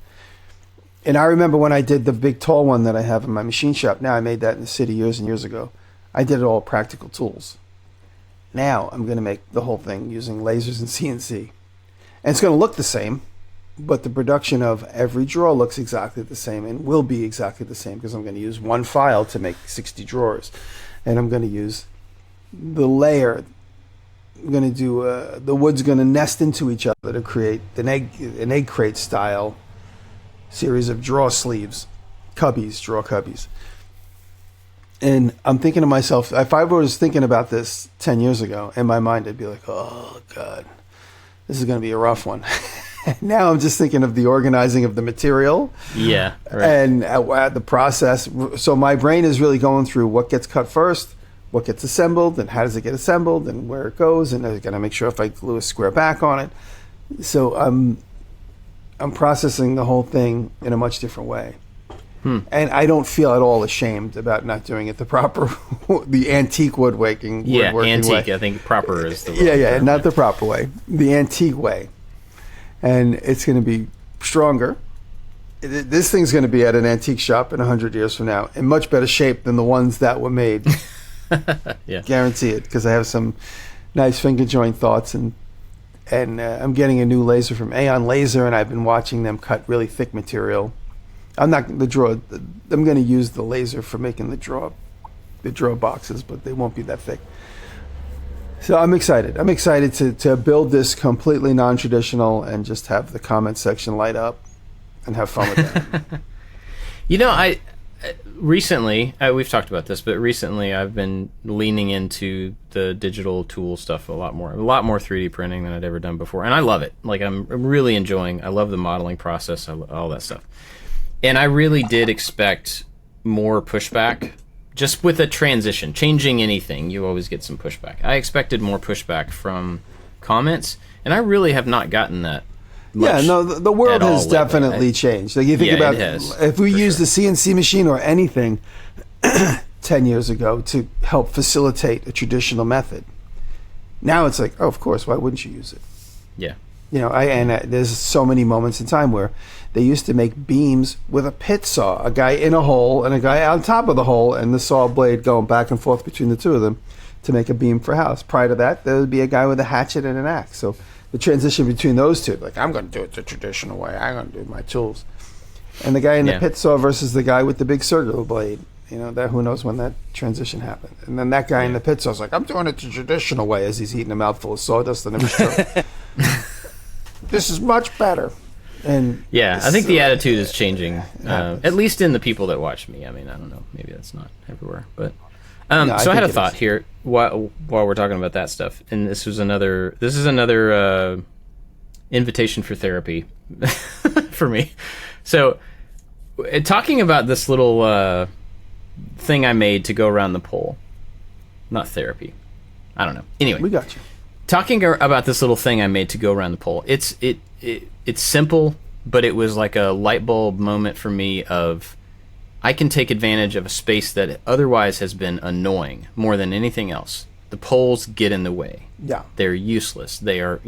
And I remember when I did the big tall one that I have in my machine shop. Now, I made that in the city years and years ago. I did it all practical tools. Now I'm going to make the whole thing using lasers and CNC. And it's going to look the same, but the production of every drawer looks exactly the same and will be exactly the same, because I'm going to use one file to make 60 drawers. And I'm going to use the layer. I'm going to do the wood's going to nest into each other to create an egg crate style series of drawer sleeves, drawer cubbies. And I'm thinking to myself, if I was thinking about this 10 years ago, in my mind, I'd be like, oh, God, this is going to be a rough one. Now I'm just thinking of the organizing of the material. Yeah. Right. And the process. So my brain is really going through what gets cut first, what gets assembled, and how does it get assembled, and where it goes, and I got to make sure if I glue a square back on it. So I'm processing the whole thing in a much different way. And I don't feel at all ashamed about not doing it the proper, the antique woodworking way. Antique. I think proper is the word. Yeah, not the proper way, the antique way. And it's going to be stronger. This thing's going to be at an antique shop in 100 years from now in much better shape than the ones that were made. Yeah, guarantee it, because I have some nice finger joint thoughts, and I'm getting a new laser from Aeon Laser, and I've been watching them cut really thick material. I'm not the drawer. I'm going to use the laser for making the drawer boxes, but they won't be that thick. So I'm excited. I'm excited to build this completely non-traditional and just have the comment section light up and have fun with that. I recently, we've talked about this, but recently I've been leaning into the digital tool stuff a lot more 3D printing than I'd ever done before, and I love it. Like, I'm really enjoying. I love the modeling process, all that stuff. And I really did expect more pushback. Just with a transition, changing anything, you always get some pushback. I expected more pushback from comments, and I really have not gotten that much. Yeah, no, the world has definitely changed. Like, you think about if we used the CNC machine or anything 10 years ago to help facilitate a traditional method, now it's like, oh, of course, why wouldn't you use it? Yeah. There's so many moments in time where they used to make beams with a pit saw, a guy in a hole and a guy on top of the hole, and the saw blade going back and forth between the two of them to make a beam for a house. Prior to that, there would be a guy with a hatchet and an axe. So the transition between those two, like, I'm going to do it the traditional way. I'm going to do my tools. And the guy in the pit saw versus the guy with the big circular blade. that who knows when that transition happened. And then that guy in the pits, I was like, I'm doing it the traditional way, as he's eating a mouthful of sawdust in his truck. This is much better. And yeah, I think the attitude is changing, at least in the people that watch me. I mean, I don't know, maybe that's not everywhere, but so I had a thought here while we're talking about that stuff, and this is another invitation for therapy for me. So, talking about this little thing I made to go around the pole, not therapy. I don't know. Anyway, we got you. Talking about this little thing I made to go around the pole. It's simple, but it was like a light bulb moment for me of I can take advantage of a space that otherwise has been annoying more than anything else. The poles get in the way. Yeah. They're useless. They are,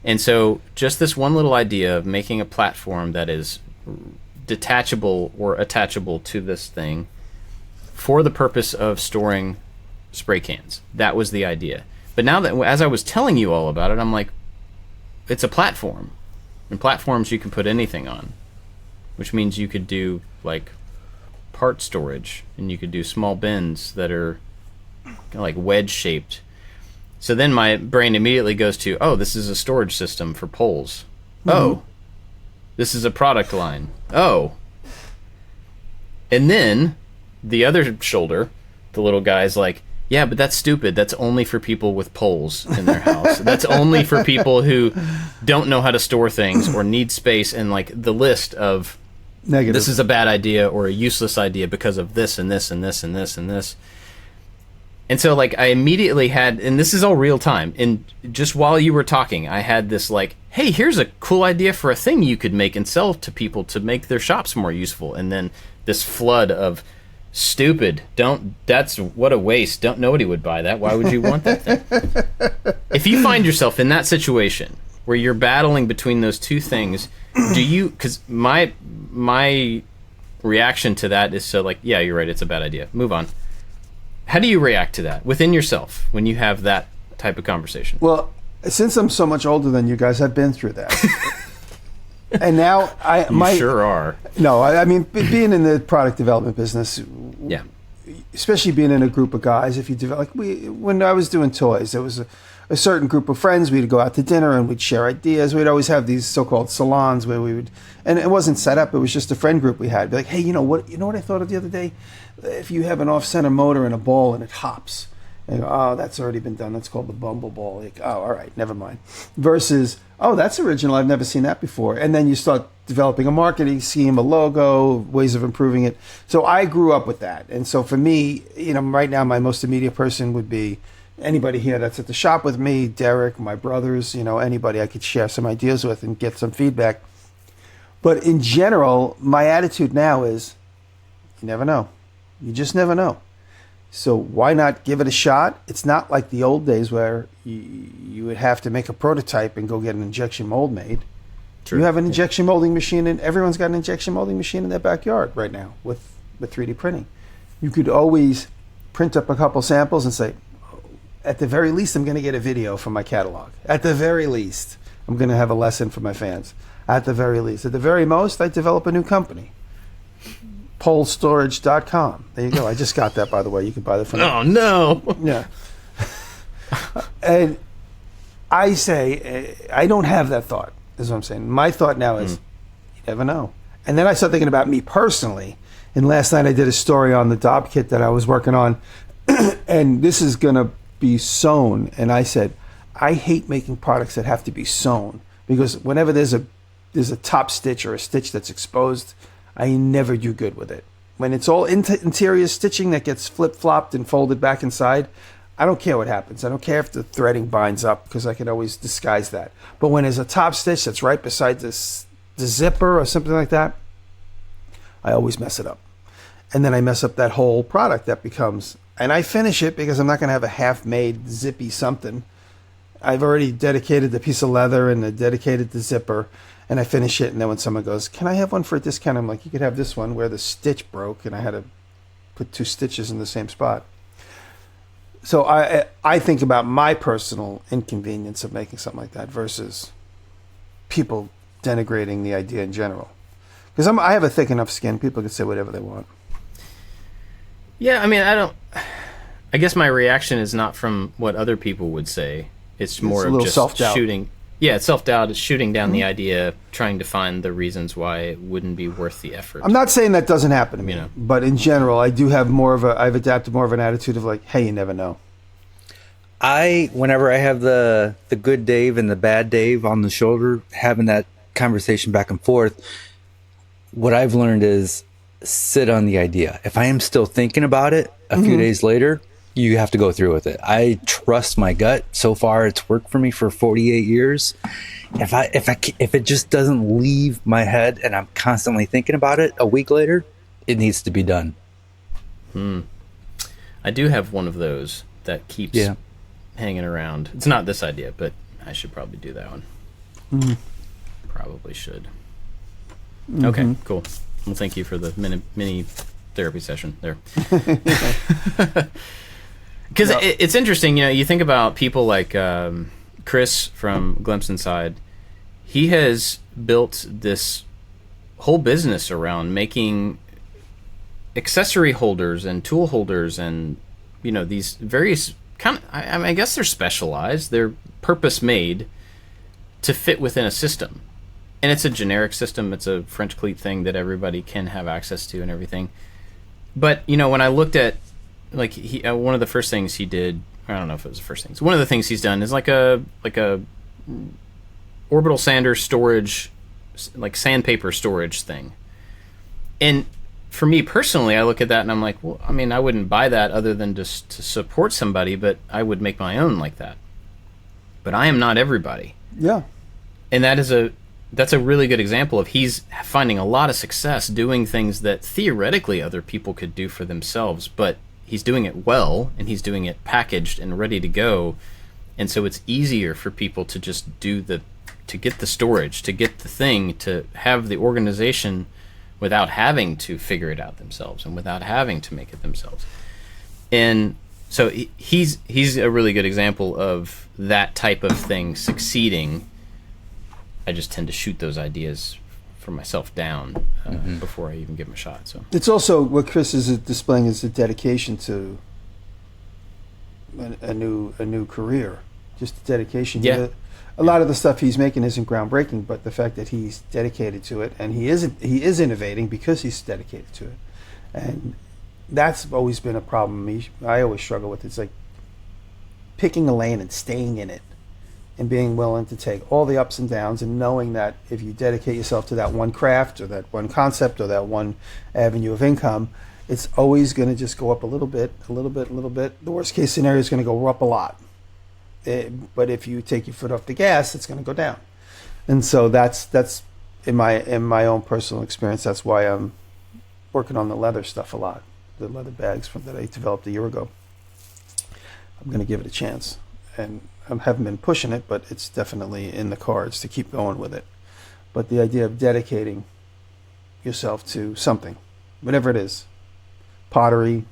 and so just this one little idea of making a platform that is detachable or attachable to this thing for the purpose of storing spray cans. That was the idea. But now that, as I was telling you all about it, I'm like, it's a platform. And platforms you can put anything on, which means you could do like part storage, and you could do small bins that are like wedge shaped. So then my brain immediately goes to, oh, this is a storage system for poles. Mm-hmm. Oh, this is a product line. Oh. And then the other shoulder, the little guy's like, yeah, but that's stupid. That's only for people with poles in their house. That's only for people who don't know how to store things or need space, and like the list of negative. This is a bad idea or a useless idea because of this and this and this and this and this. And so like I immediately had, and this is all real time, and just while you were talking, I had this like, hey, here's a cool idea for a thing you could make and sell to people to make their shops more useful. And then this flood of stupid, that's what a waste, nobody would buy that, why would you want that thing? If you find yourself in that situation where you're battling between those two things, because my reaction to that is so like, yeah, you're right, it's a bad idea, move on. How do you react to that within yourself when you have that type of conversation? Well, since I'm so much older than you guys, I've been through that. And now you sure are. No, I mean, being in the product development business, yeah, especially being in a group of guys, if you develop, when I was doing toys, there was a certain group of friends. We'd go out to dinner and we'd share ideas. We'd always have these so-called salons where we would, and it wasn't set up. It was just a friend group we had. Be like, hey, you know what I thought of the other day? If you have an off-center motor and a ball and it hops, and go, oh, that's already been done. That's called the Bumble Ball. Like, oh, all right, never mind. Versus, oh, that's original. I've never seen that before. And then you start developing a marketing scheme, a logo, ways of improving it. So I grew up with that. And so for me, right now, my most immediate person would be anybody here that's at the shop with me, Derek, my brothers, anybody I could share some ideas with and get some feedback. But in general, my attitude now is, you never know. You just never know. So why not give it a shot? It's not like the old days where you would have to make a prototype and go get an injection mold made. True. You have an injection molding machine, and everyone's got an injection molding machine in their backyard right now with 3D printing. You could always print up a couple samples and say, at the very least, I'm going to get a video from my catalog. At the very least, I'm going to have a lesson for my fans. At the very least. At the very most, I develop a new company. Polestorage.com. There you go. I just got that, by the way. You can buy that from me. Oh, no. Yeah. And I say, I don't have that thought, is what I'm saying. My thought now is, you never know. And then I start thinking about me personally. And last night I did a story on the Dob kit that I was working on. And this is going to be sewn. And I said, I hate making products that have to be sewn. Because whenever there's a top stitch or a stitch that's exposed, I never do good with it. When it's all interior stitching that gets flip-flopped and folded back inside, I don't care what happens. I don't care if the threading binds up because I can always disguise that. But when there's a top stitch that's right beside the zipper or something like that, I always mess it up. And then I mess up that whole product that becomes... And I finish it because I'm not going to have a half-made Zippy-Something. I've already dedicated the piece of leather and dedicated the zipper. And I finish it, and then when someone goes, can I have one for a discount? I'm like, you could have this one where the stitch broke, and I had to put 2 stitches in the same spot. So I think about my personal inconvenience of making something like that versus people denigrating the idea in general. Because I have a thick enough skin, people can say whatever they want. Yeah, I mean, I guess my reaction is not from what other people would say. It's more of just self-doubt. Shooting. Yeah, it's self-doubt. It's shooting down the idea, trying to find the reasons why it wouldn't be worth the effort. I'm not saying that doesn't happen to me, but in general, I've adapted more of an attitude of like, hey, you never know. Whenever I have the good Dave and the bad Dave on the shoulder, having that conversation back and forth, what I've learned is sit on the idea. If I am still thinking about it a few days later, you have to go through with it. I trust my gut. So far, it's worked for me for 48 years. If it just doesn't leave my head and I'm constantly thinking about it a week later, it needs to be done. I do have one of those that keeps hanging around. It's not this idea, but I should probably do that one. Probably should. Okay, cool. Well, thank you for the mini therapy session there. Because it's interesting, you think about people like Chris from Glimpse Inside. He has built this whole business around making accessory holders and tool holders and, these various I guess they're specialized. They're purpose-made to fit within a system. And it's a generic system. It's a French cleat thing that everybody can have access to and everything. But, when I looked at, like, one of the first things he did, I don't know if it was the first things. One of the things he's done is like a orbital sander storage, like sandpaper storage thing. And for me personally, I look at that and I'm like, well, I mean, I wouldn't buy that other than just to support somebody, but I would make my own like that. But I am not everybody. Yeah. And that's a really good example of he's finding a lot of success doing things that theoretically other people could do for themselves, but he's doing it well, and he's doing it packaged and ready to go. And so it's easier for people to just to get the storage, to get the thing, to have the organization without having to figure it out themselves and without having to make it themselves. And so he's a really good example of that type of thing succeeding. I just tend to shoot those ideas for myself down before I even give them a shot. So it's also what Chris is displaying is a dedication to a new career, just a dedication. Yeah. A lot of the stuff he's making isn't groundbreaking, but the fact that he's dedicated to it and he is innovating because he's dedicated to it, and that's always been a problem. I always struggle with it. It's like picking a lane and staying in it. And being willing to take all the ups and downs and knowing that if you dedicate yourself to that one craft or that one concept or that one avenue of income, it's always going to just go up a little bit. The worst case scenario is going to go up a lot. But if you take your foot off the gas, it's going to go down. And so that's in my own personal experience, that's why I'm working on the leather stuff a lot, the leather bags that I developed a year ago. I'm going to give it a chance. And I haven't been pushing it, but it's definitely in the cards to keep going with it. But the idea of dedicating yourself to something, whatever it is, pottery,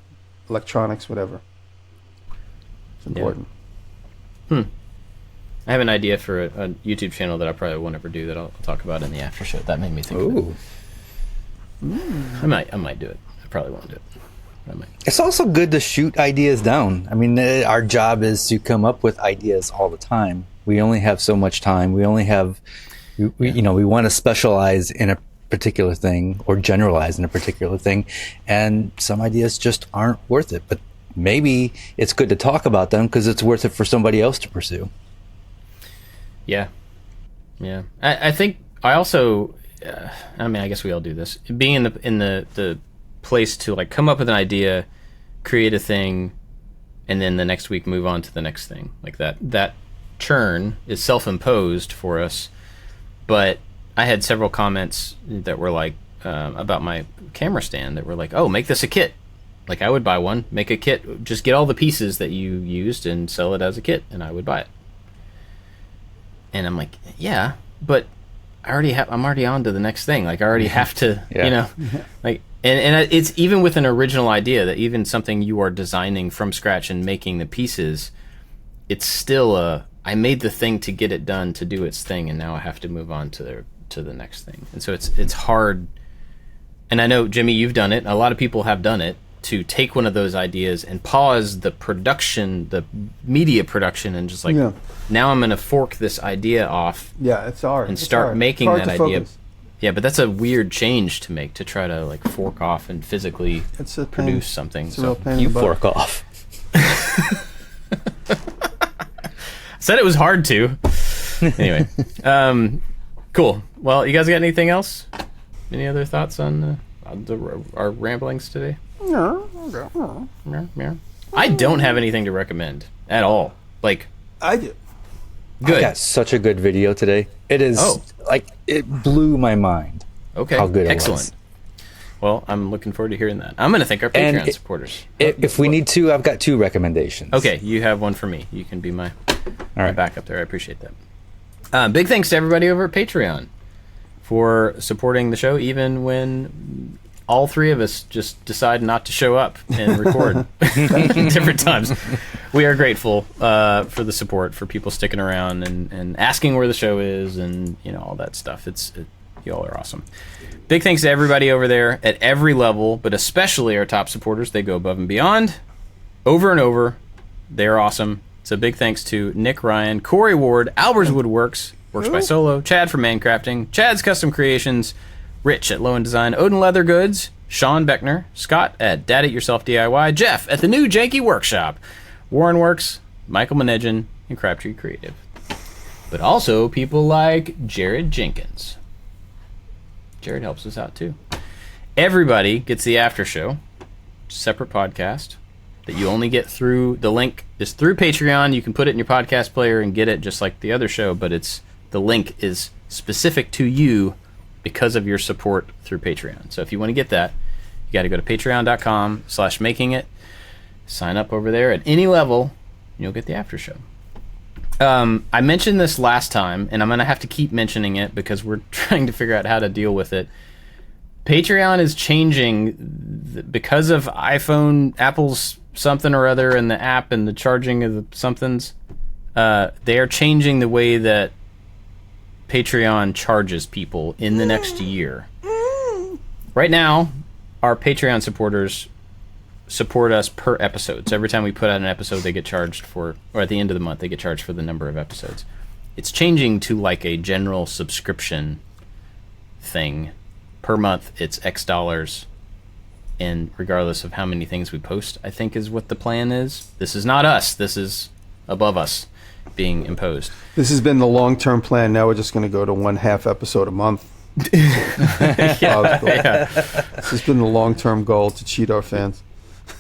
electronics, whatever, it's important. I have an idea for a YouTube channel that I probably won't ever do that I'll talk about in the after show. That made me think of it. I might do it. I probably won't do it. It's also good to shoot ideas down. I mean, our job is to come up with ideas all the time. We only have so much time. We only have, we want to specialize in a particular thing or generalize in a particular thing. And some ideas just aren't worth it. But maybe it's good to talk about them because it's worth it for somebody else to pursue. Yeah. Yeah. I think I also, I guess we all do this. Being in the place to like come up with an idea, create a thing, and then the next week move on to the next thing. Like that churn is self-imposed for us. But I had several comments that were like about my camera stand that were like, oh, make this a kit. Like I would buy one, make a kit, just get all the pieces that you used and sell it as a kit, and I would buy it. And I'm like, yeah, but I'm already on to the next thing. Like I already have to, like, and it's even with an original idea that even something you are designing from scratch and making the pieces, it's still I made the thing to get it done to do its thing, and now I have to move on to the next thing. And so it's hard. And I know, Jimmy, you've done it. A lot of people have done it. to take one of those ideas and pause the production, the media production, and just like, now I'm going to fork this idea off. Yeah, it's hard. And start making that idea. Focus. Yeah, but that's a weird change to make, to try to like fork off and physically produce something. It's a real pain you fork off. Said it was hard to. Anyway, cool. Well, you guys got anything else? Any other thoughts on our ramblings today? No. I don't have anything to recommend at all. Like, I do. Good. I got such a good video today. It is like it blew my mind. Okay. How good it Excellent. was. Well, I'm looking forward to hearing that. I'm going to thank our Patreon supporters. If we need to, I've got 2 recommendations. Okay, you have one for me. You can be my backup there. I appreciate that. Big thanks to everybody over at Patreon for supporting the show, even when all 3 of us just decide not to show up and record different times. We are grateful for the support, for people sticking around and asking where the show is, and all that stuff. Y'all are awesome. Big thanks to everybody over there at every level, but especially our top supporters. They go above and beyond, over and over. They're awesome. So big thanks to Nick Ryan, Corey Ward, Albers Woodworks, Works by Solo, Chad from Mancrafting, Chad's Custom Creations, Rich at Low End Design, Odin Leather Goods, Sean Beckner, Scott at Dad It Yourself DIY, Jeff at the new Janky Workshop, Warren Works, Michael Manejan, and Crabtree Creative. But also people like Jared Jenkins. Jared helps us out too. Everybody gets the after show, separate podcast that you only get through, the link is through Patreon. You can put it in your podcast player and get it just like the other show, but the link is specific to you because of your support through Patreon. So if you want to get that, you got to go to patreon.com/makingit, sign up over there at any level, and you'll get the after show. I mentioned this last time, and I'm going to have to keep mentioning it because we're trying to figure out how to deal with it. Patreon is changing because of Apple's something or other, and the app and the charging of the somethings. They are changing the way that Patreon charges people in the next year. Right now, our Patreon supporters support us per episode. So every time we put out an episode, they get charged for, or at the end of the month, they get charged for the number of episodes. It's changing to like a general subscription thing. Per month, it's X dollars. And regardless of how many things we post, I think is what the plan is. This is not us. This is above us being imposed. This has been the long-term plan. Now we're just going to go to 1/2 episode a month. This has been the long-term goal to cheat our fans.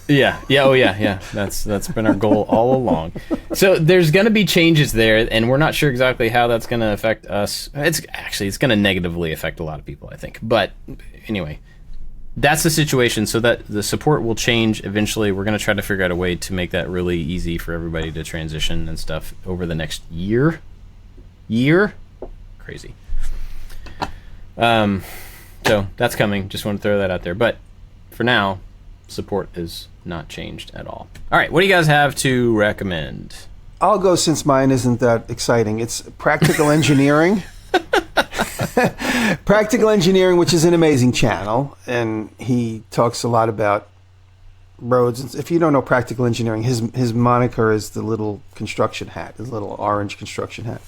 Yeah. That's been our goal all along. So there's going to be changes there, and we're not sure exactly how that's going to affect us. It's going to negatively affect a lot of people, I think. But anyway, that's the situation. So that the support will change eventually. We're going to try to figure out a way to make that really easy for everybody to transition and stuff over the next year. Crazy. So that's coming. Just want to throw that out there. But for now, support is not changed at all. All right, what do you guys have to recommend? I'll go since mine isn't that exciting. It's Practical Engineering. Practical Engineering, which is an amazing channel, and he talks a lot about roads. If you don't know Practical Engineering, his moniker is the little construction hat, his little orange construction hat.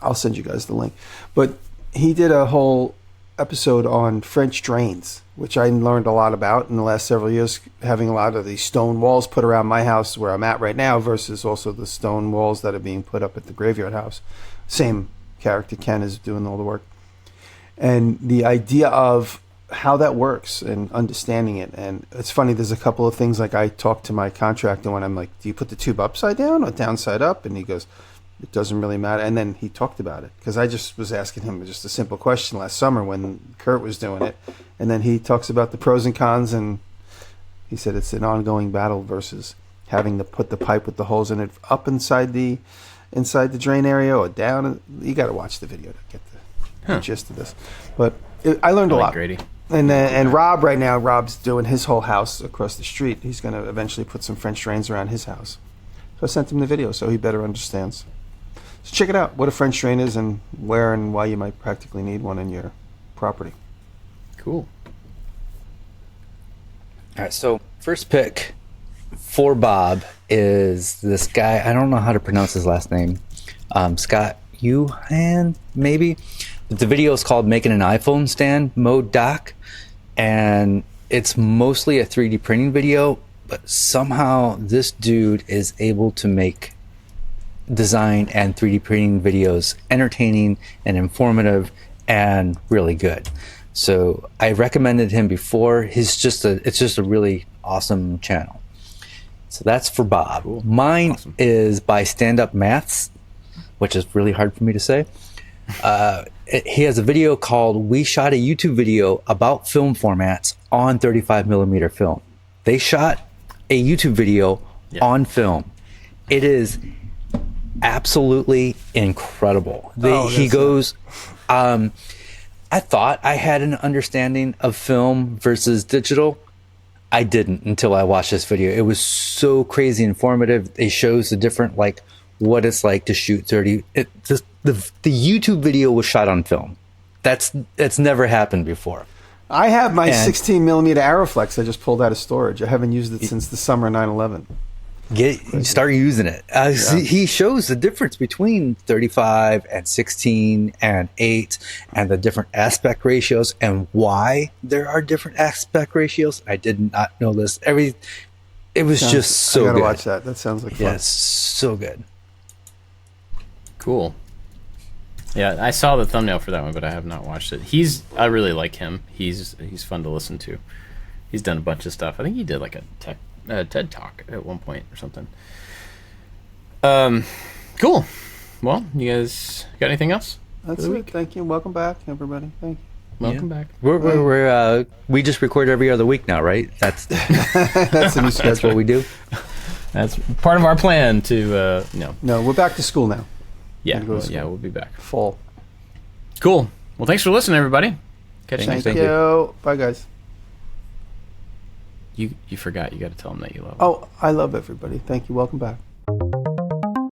I'll send you guys the link. But he did a whole episode on French drains, which I learned a lot about in the last several years, having a lot of these stone walls put around my house where I'm at right now versus also the stone walls that are being put up at the graveyard house. Same character, Ken, is doing all the work. And the idea of how that works and understanding it. And it's funny, there's a couple of things, like I talked to my contractor when I'm like, do you put the tube upside down or downside up? And he goes, it doesn't really matter. And then he talked about it because I just was asking him just a simple question last summer when Kurt was doing it. And then he talks about the pros and cons, and he said it's an ongoing battle versus having to put the pipe with the holes in it up inside the drain area or down. You got to watch the video to get the gist of this. But I learned a lot. Grady. And Rob right now, Rob's doing his whole house across the street. He's going to eventually put some French drains around his house. So I sent him the video so he better understands. So check it out, what a French drain is and where and why you might practically need one in your property. Cool. All right, so first pick for Bob is this guy. I don't know how to pronounce his last name. Scott Yuhan, maybe. The video is called Making an iPhone Stand Mode Doc, and it's mostly a 3D printing video, but somehow this dude is able to make design and 3D printing videos entertaining and informative and really good. So I recommended him before. It's just a really awesome channel. So that's for Bob. Cool. Mine is by Stand Up Maths, which is really hard for me to say. He has a video called We Shot a YouTube Video About Film Formats on 35mm film. They shot a YouTube video on film. It is absolutely incredible. He goes, I thought I had an understanding of film versus digital. I didn't until I watched this video. It was so crazy informative. It shows the different, like, what it's like to shoot 30. The YouTube video was shot on film. That's never happened before. I have my 16mm Aeroflex I just pulled out of storage. I haven't used it since the summer 9/11. Start using it. He shows the difference between 35 and 16 and 8 and the different aspect ratios and why there are different aspect ratios. I did not know this. It was just so good. I gotta watch that. That sounds like fun. Yeah, it's so good. Cool. Yeah, I saw the thumbnail for that one, but I have not watched it. I really like him. He's fun to listen to. He's done a bunch of stuff. I think he did like a TED Talk at one point or something. Cool. Well, you guys got anything else? That's it. Thank you. Welcome back, everybody. Thank you. Welcome back. We just record every other week now, right? That's that's what we do. That's part of our plan to No, we're back to school now. Yeah, we'll be back. Fall. Cool. Well, thanks for listening, everybody. Catch you next time. Thank you. Bye, guys. You forgot. You got to tell them that you love them. Oh, I love everybody. Thank you. Welcome back.